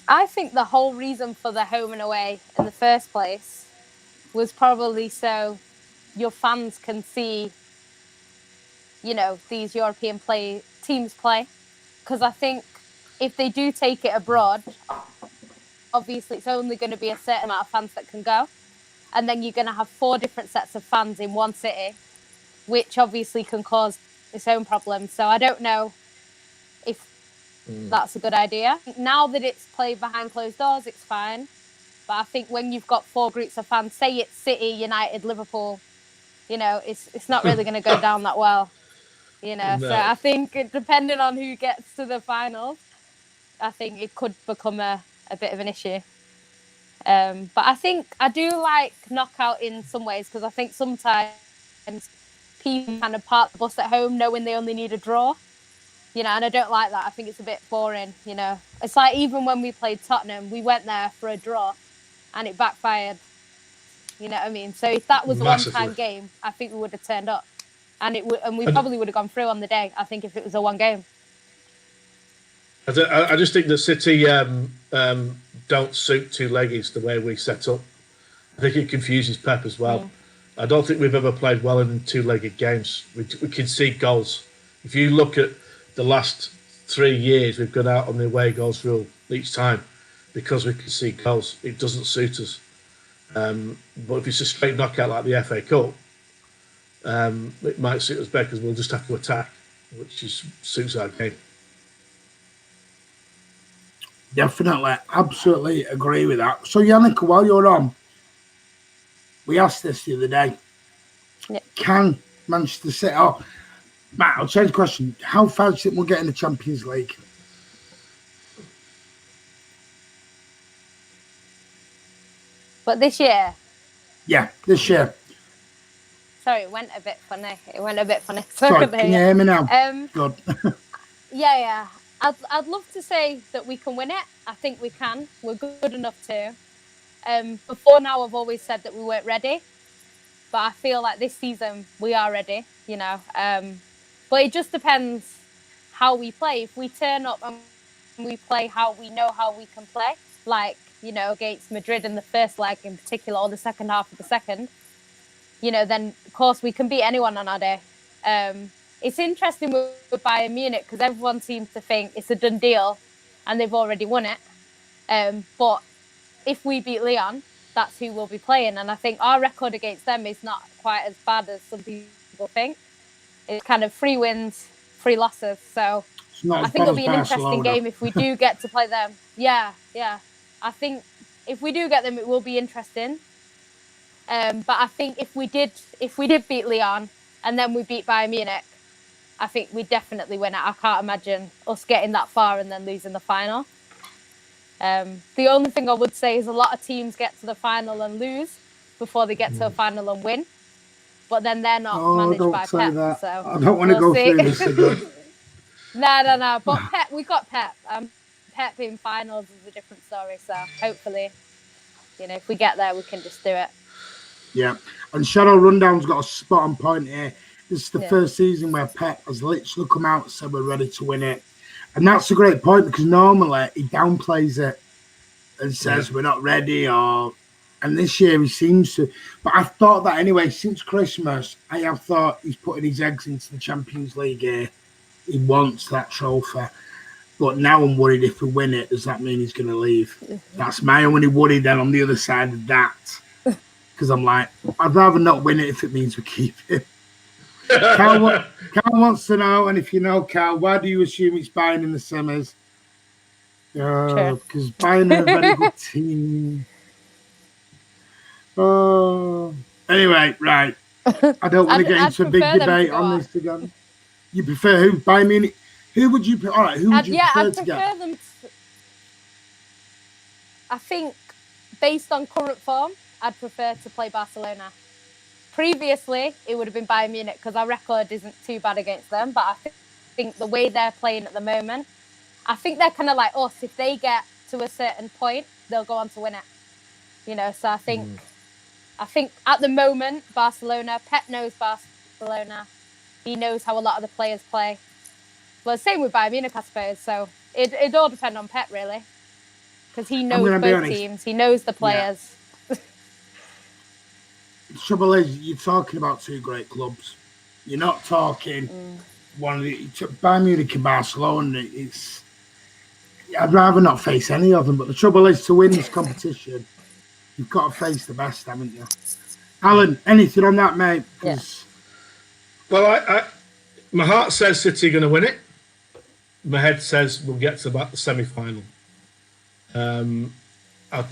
I think the whole reason for the home and away in the first place was probably so your fans can see, these European teams play. Because I think if they do take it abroad, obviously it's only going to be a certain amount of fans that can go. And then you're going to have 4 different sets of fans in one city, which obviously can cause its own problems. So I don't know if that's a good idea. Now that it's played behind closed doors, it's fine. But I think when you've got 4 groups of fans, say it's City, United, Liverpool, it's not really going to go down that well. No. So I think depending on who gets to the finals, I think it could become a bit of an issue. But I think I do like knockout in some ways, because I think sometimes people kind of park the bus at home knowing they only need a draw, and I don't like that. I think it's a bit boring, It's like even when we played Tottenham, we went there for a draw and it backfired. You know what I mean? So if that was a
Massively.
one-time game, I think we would have turned up, and we probably would have gone through on the day. I think if it was a one game.
I just think that City don't suit two-leggies the way we set up. I think it confuses Pep as well. I don't think we've ever played well in two-legged games. We concede goals. If you look at the last 3 years, we've gone out on the away goals rule each time because we concede goals. It doesn't suit us. But if it's a straight knockout like the FA Cup, it might suit us better because we'll just have to attack, which suits our game.
Definitely, absolutely agree with that. So, Yannicka, while you're on, we asked this the other day.
Yep.
Can Manchester City... Oh, Matt, I'll change the question. How far do you think we'll get in the Champions League?
But this year?
Yeah, this year.
Sorry, it went a bit funny.
Sorry, can you hear me now? Good.
Yeah. I'd love to say that we can win it. I think we can. We're good enough to. Before now, I've always said that we weren't ready. But I feel like this season we are ready, you know. But it just depends how we play. If we turn up and we play how we know how we can play, like, you know, against Madrid in the first leg in particular, or the second half of the second, you know, then of course we can beat anyone on our day. It's interesting with Bayern Munich because everyone seems to think it's a done deal and they've already won it. But if we beat Lyon, that's who we'll be playing. And I think our record against them is not quite as bad as some people think. It's kind of 3 wins, 3 losses. So I think it'll be an interesting game if we do get to play them. Yeah. I think if we do get them, it will be interesting. But I think if we did beat Lyon and then we beat Bayern Munich, I think we definitely win it. I can't imagine us getting that far and then losing the final. The only thing I would say is a lot of teams get to the final and lose before they get to a final and win. But then they're not managed by Pep.
That.
So
I don't want to go through this again.
No. But Pep, we got Pep. Pep in finals is a different story. So hopefully, you know, if we get there, we can just do it.
Yeah. And Shadow Rundown's got a spot on point here. This is the first season where Pep has literally come out and said we're ready to win it. And that's a great point because normally he downplays it and says we're not ready and this year he seems to. But I've thought that anyway, since Christmas, I have thought he's putting his eggs into the Champions League here. He wants that trophy. But now I'm worried if we win it, does that mean he's going to leave? That's my only worry then on the other side of that. Because I'm like, I'd rather not win it if it means we keep it. Carl wants to know, and if you know, Carl, why do you assume it's Bayern in the semis? Because Bayern are a very good team. Anyway, right. I don't want to get into a big debate on this again. You prefer who? Bayern Munich? Who would you? All right, who would you prefer to get?
Them I think, based on current form, I'd prefer to play Barcelona. Previously, it would have been Bayern Munich because our record isn't too bad against them. But I think the way they're playing at the moment, I think they're kind of like us. If they get to a certain point, they'll go on to win it. You know, so I think at the moment, Barcelona, Pep knows Barcelona. He knows how a lot of the players play. But same with Bayern Munich, I suppose. So it all depends on Pep, really. Because he knows both teams. He knows the players.
Yeah. The trouble is, you're talking about 2 great clubs. You're not talking one of the Bayern Munich and Barcelona. I'd rather not face any of them. But the trouble is, to win this competition, you've got to face the best, haven't you? Alan, anything on that, mate?
Yeah.
Well, my heart says City are going to win it. My head says we'll get to about the semi-final. I've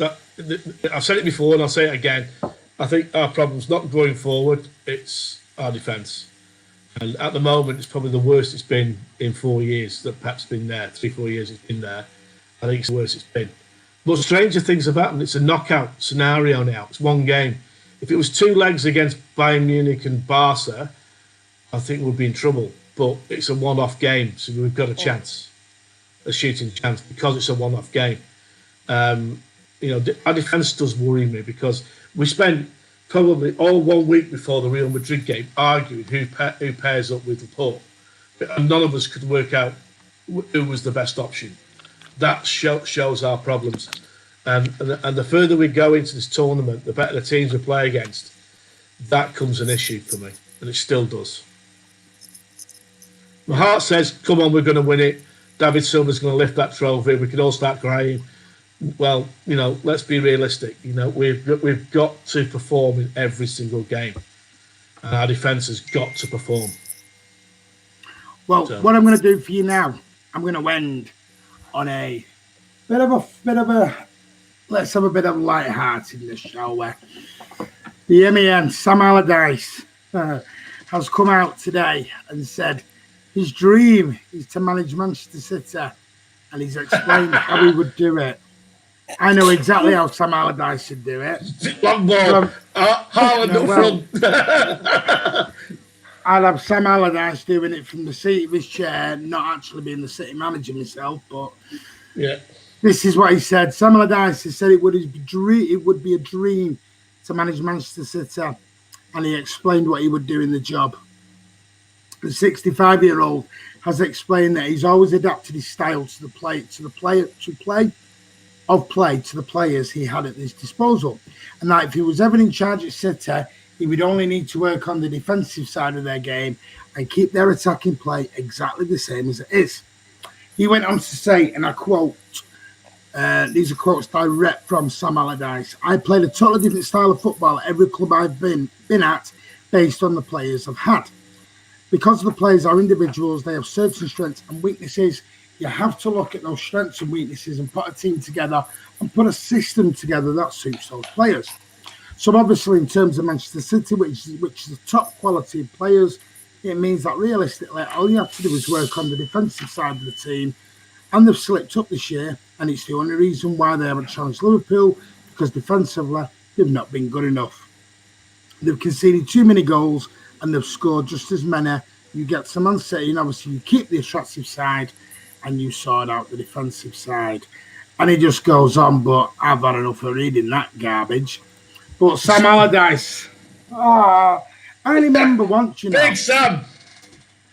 said it before and I'll say it again. I think our problem's not going forward, it's our defence. And at the moment, it's probably the worst it's been in 4 years that Pep's been there. 3-4 years it's been there. I think it's the worst it's been. But stranger things have happened. It's a knockout scenario now. It's one game. If it was 2 legs against Bayern Munich and Barca, I think we'd be in trouble. But it's a one-off game, so we've got a chance, a shooting chance, because it's a one-off game. You know, our defence does worry me because we spent probably all 1 week before the Real Madrid game, arguing who pairs up with Laporte. And none of us could work out who was the best option. That shows our problems. And the further we go into this tournament, the better the teams we play against, that comes an issue for me. And it still does. My heart says, come on, we're going to win it. David Silva's going to lift that trophy. We can all start crying. Well, let's be realistic. We've got to perform in every single game. And our defence has got to perform.
Well, what I'm going to do for you now, I'm going to end on a bit of a let's have a bit of light-heartedness, shall we? The MEN, Sam Allardyce, has come out today and said his dream is to manage Manchester City, and he's explained how he would do it. I know exactly how Sam Allardyce should do it.
Long ball, hard up front.
I'd have Sam Allardyce doing it from the seat of his chair, not actually being the City manager myself, but
yeah.
This is what he said. Sam Allardyce said it would be a dream to manage Manchester City, and he explained what he would do in the job. The 65-year-old has explained that he's always adapted his style to the players he had at his disposal, and that if he was ever in charge at City, he would only need to work on the defensive side of their game and keep their attacking play exactly the same as it is. He went on to say, and I quote, these are quotes direct from Sam Allardyce, "I played a totally different style of football at every club I've been at based on the players I've had. Because the players are individuals, they have certain strengths and weaknesses. You have to look at those strengths and weaknesses and put a team together and put a system together that suits those players. So obviously in terms of Manchester City, which is the top quality of players, it means that realistically all you have to do is work on the defensive side of the team, and they've slipped up this year, and it's the only reason why they haven't challenged Liverpool, because defensively they've not been good enough. They've conceded too many goals and they've scored just as many. You get to Man City and obviously you keep the attractive side and you sort out the defensive side." And he just goes on, but I've had enough of reading that garbage. But Sam Allardyce, I remember once,
Big Sam.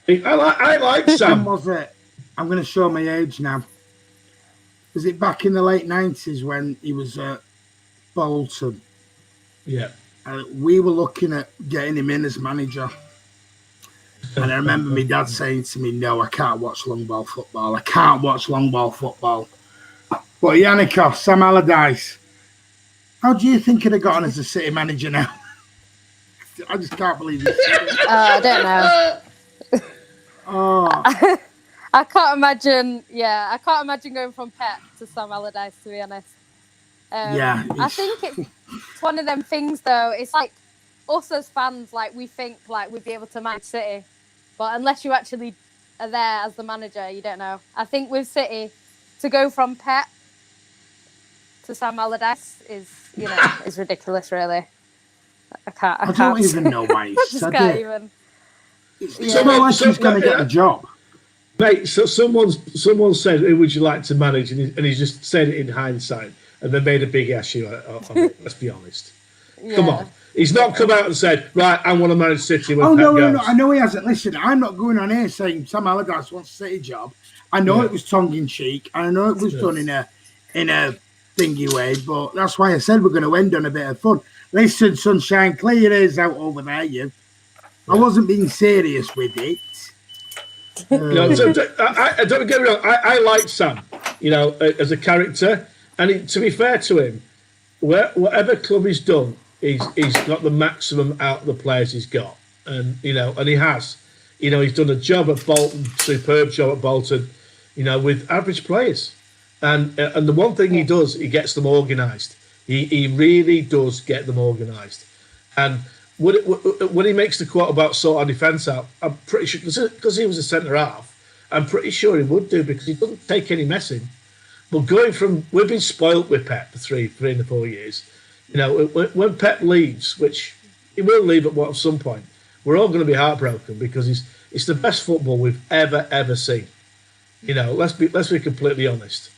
I like Sam.
When was it? I'm going to show my age now. Was it back in the late 90s when he was at Bolton?
Yeah.
We were looking at getting him in as manager. And I remember my dad saying to me, "No, I can't watch long ball football. I can't watch long ball football." But Yannicka, Sam Allardyce, how do you think he'd have gotten as a City manager now? I just can't believe it.
I don't know.
Oh.
I can't imagine. Yeah, I can't imagine going from Pep to Sam Allardyce, to be honest. I think it's one of them things, though. It's like us as fans, like we think like we'd be able to manage City, but unless you actually are there as the manager, you don't know. I think with City, to go from Pep to Sam Allardyce is ridiculous, really. I
don't even know why he said it.
Even.
It's not like he's going to get the job.
Mate, so someone said, "Who would you like to manage?" And he just said it in hindsight, and they made a big issue of it. Let's be honest. Yeah. Come on, he's not come out and said, "Right, I want to manage City." When
no, I know he hasn't. Listen, I'm not going on here saying Sam Allardyce wants a City job. I know it was tongue in cheek. I know it was done in a thingy way, but that's why I said we're going to end on a bit of fun. Listen, sunshine, clear your ears out over there, you. I wasn't being serious with it.
I don't get me wrong. I like Sam, as a character, and to be fair to him, whatever club he's done, he's got the maximum out of the players he's got, and and he has. He's done a job at Bolton, superb job at Bolton, with average players, and the one thing he does, he gets them organised. He really does get them organised, and. When he makes the quote about sort our defence out, I'm pretty sure, because he was a centre half, I'm pretty sure he would do, because he doesn't take any messing. But we've been spoilt with Pep for 3 and 4 years. When Pep leaves, which he will leave at some point, we're all going to be heartbroken, because it's the best football we've ever seen. Let's be completely honest.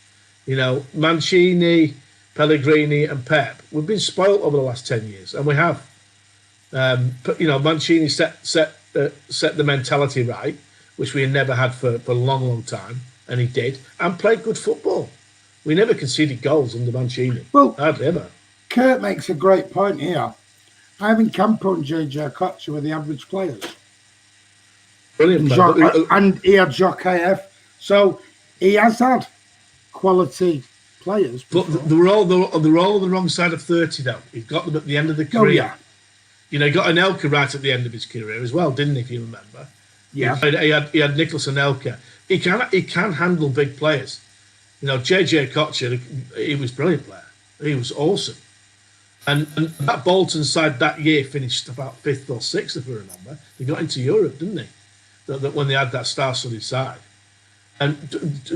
Mancini, Pellegrini, and Pep, we've been spoilt over the last 10 years, and we have. But Mancini set the mentality right, which we had never had for a long, long time, and he did, and played good football. We never conceded goals under Mancini.
Well,
hardly ever.
Kurt makes a great point here. Ivan Campo and JJ Kocher were the average players.
Brilliant player.
And he had Jacques AF. So he has had quality players.
But they were all on the wrong side of 30, though. He got them at the end of the career.
Oh, yeah.
He got Anelka right at the end of his career as well, didn't he, if you remember?
Yeah.
He had Nicholas Anelka. He can handle big players. JJ Kocher, he was a brilliant player. He was awesome. And that Bolton side that year finished about 5th or 6th, if I remember. They got into Europe, didn't they? That when they had that star-studded side. And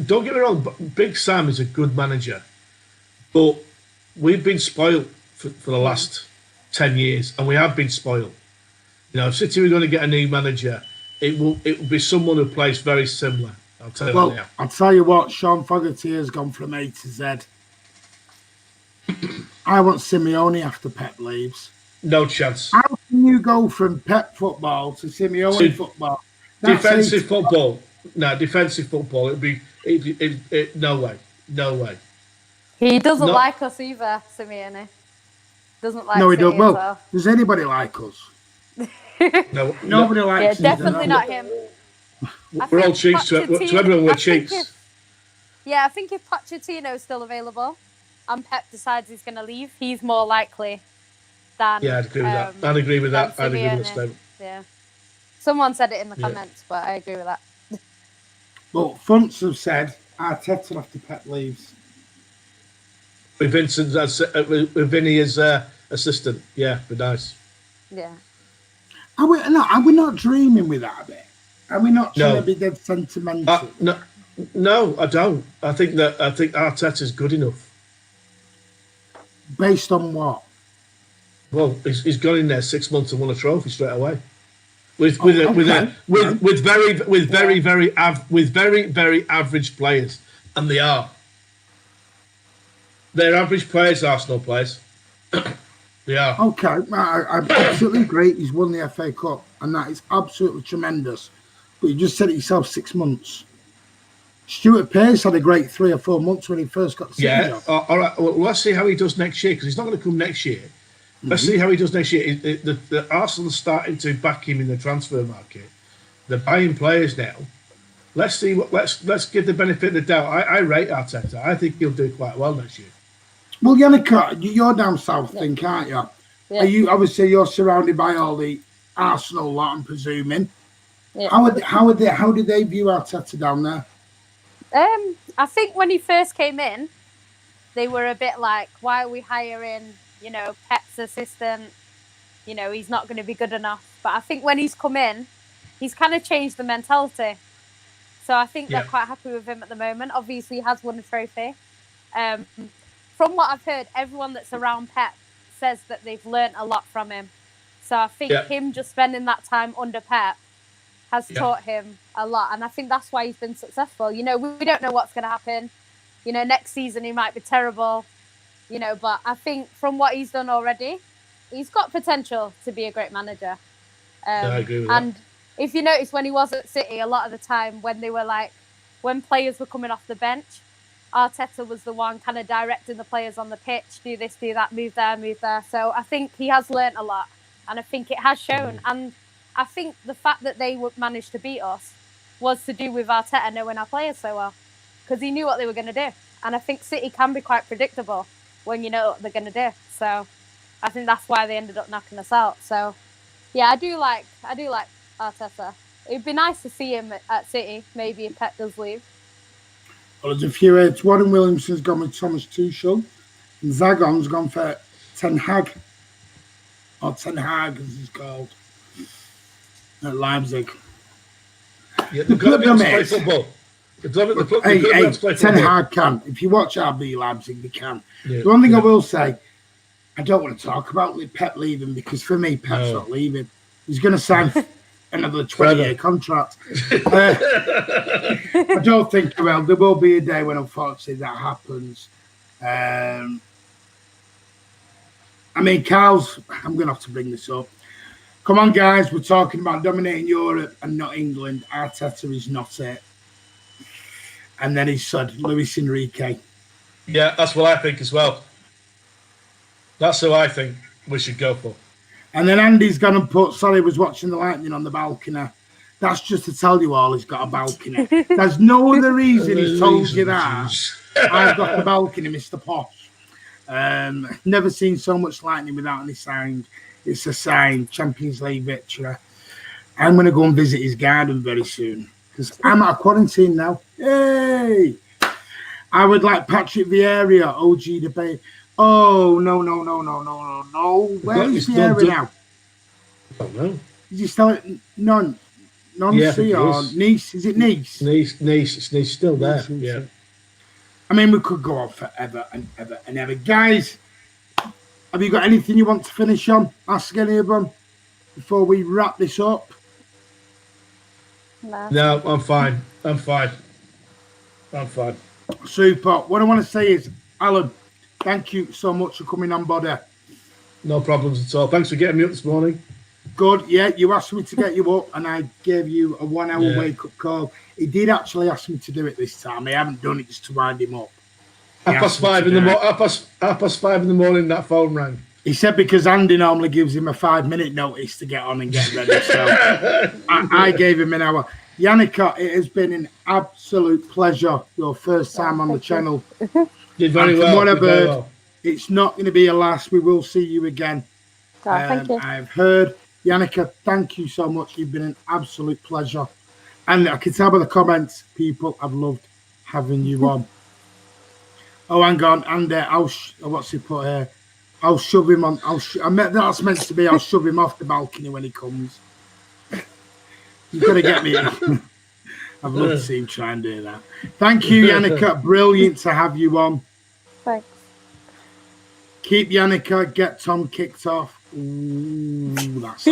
don't get me wrong, Big Sam is a good manager. But we've been spoiled for the last 10 years, and we have been spoiled. If City were going to get a new manager, it will be someone who plays very similar. I'll tell you that now.
I'll tell you what, Sean Fogarty has gone from A to Z. I want Simeone after Pep leaves.
No chance.
How can you go from Pep football to Simeone football?
Defensive football. No, defensive football. It'd be no way. No way.
He doesn't like us either, Simeone. Doesn't like.
No, he
City
don't. Well,
well.
Does anybody like us?
No,
Nobody likes us.
Definitely not him.
We're all cheeks to everyone. We're cheeks.
I think if Pochettino's still available and Pep decides he's going to leave, he's more likely than.
Yeah, I'd agree with that. I'd agree with that. I'd agree with that statement.
Yeah. Someone said it in the comments, but I agree with that.
Well, Funts have said Arteta after Pep leaves.
With Vincent, with Vinny as assistant. Yeah, be nice.
Yeah.
Are we not dreaming with that a bit? Are we not trying to be dead sentimental?
No, I don't. I think Arteta's good enough.
Based on what?
Well, he's gone in there 6 months and won a trophy straight away. With very average players, and they are. They're average players, Arsenal players. They are.
Okay, I absolutely agree. He's won the FA Cup, and that is absolutely tremendous. But you just said it yourself, 6 months. Stuart Pearce had a great 3 or 4 months when he first got the City job.
All right. Well, let's see how he does next year, because he's not going to come next year. Let's see how he does next year. The Arsenal's starting to back him in the transfer market. They're buying players now. Let's see. Let's give the benefit of the doubt. I rate Arteta. I think he'll do quite well next year.
Well, Yannicka, you're down south, think, aren't you?
Yeah.
Are you obviously you're surrounded by all the Arsenal lot, I'm presuming.
Yeah.
How did they view Arteta down there?
I think when he first came in, they were a bit like, why are we hiring, Pep's assistant? He's not going to be good enough. But I think when he's come in, he's kind of changed the mentality. So I think they're quite happy with him at the moment. Obviously, he has won a trophy. From what I've heard, everyone that's around Pep says that they've learnt a lot from him. So I think him just spending that time under Pep has taught him a lot. And I think that's why he's been successful. We don't know what's going to happen. Next season he might be terrible, but I think from what he's done already, he's got potential to be a great manager.
I agree with
and if you notice when he was at City, a lot of the time when players were coming off the bench, Arteta was the one kind of directing the players on the pitch, do this, do that, move there, move there. So I think he has learnt a lot, and I think it has shown. And I think the fact that they managed to beat us was to do with Arteta knowing our players so well, because he knew what they were going to do. And I think City can be quite predictable when you know what they're going to do. So I think that's why they ended up knocking us out. So yeah, I do like Arteta. It'd be nice to see him at City, maybe if Pep does leave.
Well, there's a few heads. Warren Williamson's gone with Thomas Tuchel, and Zagon's gone for Ten Hag, or Ten Hag as he's called, at Leipzig.
Yeah, they've got to be able to play football.
Ten Hag can. If you watch RB Leipzig, they can.
Yeah,
the one thing I will say, I don't want to talk about Pep leaving, because for me, Pep's not leaving. He's going to sign another 20-year contract. I don't think there will be a day when, unfortunately, that happens. Carl's, I'm going to have to bring this up. Come on, guys. We're talking about dominating Europe and not England. Arteta is not it. And then he said, Luis Enrique.
Yeah, that's what I think as well. That's who I think we should go for.
And then Andy's gone and put, sorry, was watching the lightning on the balcony. That's just to tell you all he's got a balcony. There's no other reason he's told you that. I've got the balcony, Mr. Posh. Never seen so much lightning without any sign. It's a sign. Champions League victory. I'm going to go and visit his garden very soon because I'm at a quarantine now. Hey! I would like Patrick Vieira, OG debate. Oh, no. Where is Vieira now?
I don't know.
Is he still at Nancy or Nice? Is it Nice?
Nice. It's Nice still there. Yeah.
I mean, we could go on forever and ever and ever. Guys, have you got anything you want to finish on? Ask any of them before we wrap this up.
No, I'm fine.
Super. What I want to say is, Alan, thank you so much for coming on board.
No problems at all. Thanks for getting me up this morning.
Good. Yeah, you asked me to get you up and I gave you a 1 hour wake-up call. He did actually ask me to do it this time. I haven't done it just to wind him up.
Half past 5 in the morning, that phone rang.
He said because Andy normally gives him a 5-minute notice to get on and get ready. So I gave him an hour. Yannicka, it has been an absolute pleasure. Your first time on the channel.
Did very well.
What I've heard, it's not going to be a last. We will see you again.
Thank you.
I've heard. Yannicka, thank you so much. You've been an absolute pleasure. And I can tell by the comments, people have loved having you on. Oh, hang on. And what's he put here? I'll shove him on. That's meant to be, I'll shove him off the balcony when he comes. You've got to get me in. I'd love to see him try and do that. Thank you, Yannicka. Brilliant to have you on.
Thanks.
Keep Yannicka. Get Tom kicked off. Ooh, that's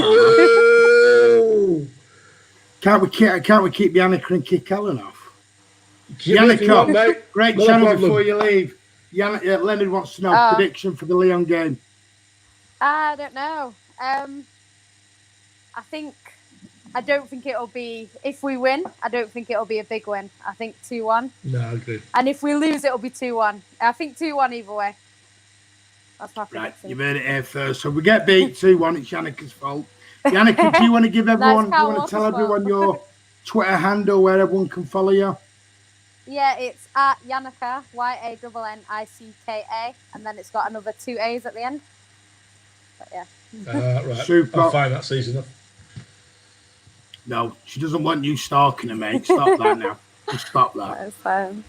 Can't we keep Yannicka and kick Ellen off? Yannicka, great channel before you leave. Leonard wants to know prediction for the Leon game.
I don't know. I don't think it'll be, if we win, I don't think it'll be a big win. I think 2-1.
No, I agree.
And if we lose, it'll be 2-1. I think 2-1 either way. That's my prediction.
Right, you've heard it here first. So we get beat 2-1. It's Yannicka's fault. Yannicka, do you want to give everyone, do you want to tell everyone your Twitter handle where everyone can follow you?
Yeah, it's at Yannicka, YANNICKA, and then it's got another 2 A's at the end. But yeah.
Right.
Super.
I'll find that season up.
No, she doesn't want you stalking her, mate. Stop that now. Just stop that.
That's fine.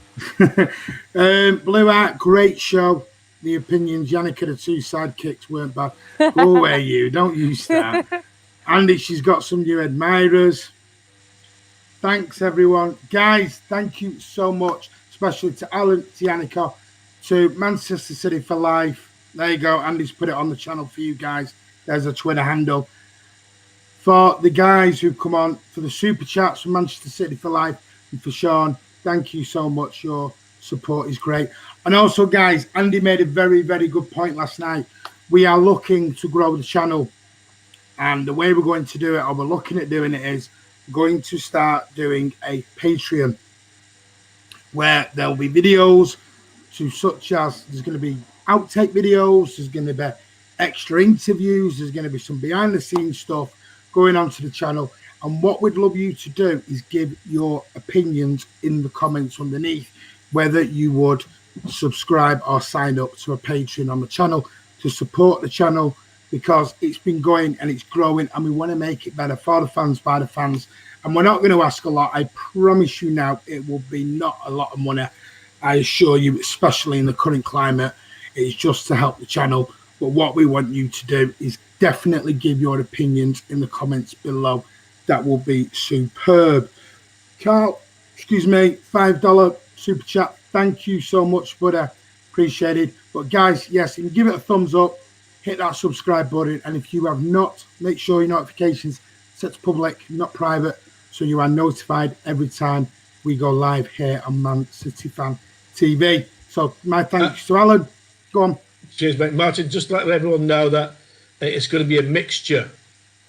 Blue Art, great show. The opinions, Yannicka, the 2 sidekicks weren't bad. Go away, you. Don't you start. Andy, she's got some new admirers. Thanks, everyone. Guys, thank you so much, especially to Alan, to Yannicka, to Manchester City for life. There you go. Andy's put it on the channel for you guys. There's a Twitter handle. For the guys who come on for the super chats from Manchester City for life and for Sean, thank you so much. Your support is great. And also, guys, Andy made a very, very good point last night. We are looking to grow the channel. And the way we're going to do it, or we're looking at doing it, is going to start doing a Patreon where there'll be videos such as there's going to be outtake videos, there's going to be extra interviews, there's going to be some behind the scenes stuff going on to the channel. And what we'd love you to do is give your opinions in the comments underneath, whether you would subscribe or sign up to a Patreon on the channel to support the channel, because it's been going and it's growing and we want to make it better for the fans, by the fans. And we're not going to ask a lot. I promise you now, it will be not a lot of money. I assure you, especially in the current climate, it's just to help the channel. But what we want you to do is definitely give your opinions in the comments below. That will be superb. Carl, excuse me, $5 super chat. Thank you so much, buddy. Appreciate it. But guys, yes, you can give it a thumbs up. Hit that subscribe button, and if you have not, make sure your notifications set to public, not private, so you are notified every time we go live here on Man City Fan TV. So my thanks to Alan. Go on.
Cheers, mate. Martin, just to let everyone know that it's going to be a mixture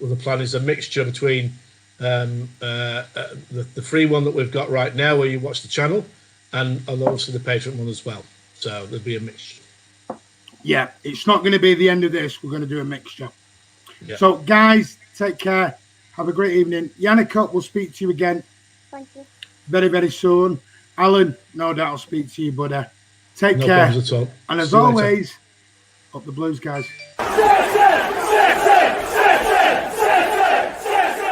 well, the plan is a mixture between the free one that we've got right now, where you watch the channel, and also the Patreon one as well. So there'll be a mixture.
Yeah, it's not going to be the end of this. We're going to do a mixture.
Yeah.
So, guys, take care. Have a great evening. Yannicka, we'll speak to you again.
Thank you.
Very, very soon. Alan, no doubt I'll speak to you, buddy. Take
No
care.
problems at all.
And as
See you later.
always, up the Blues, guys.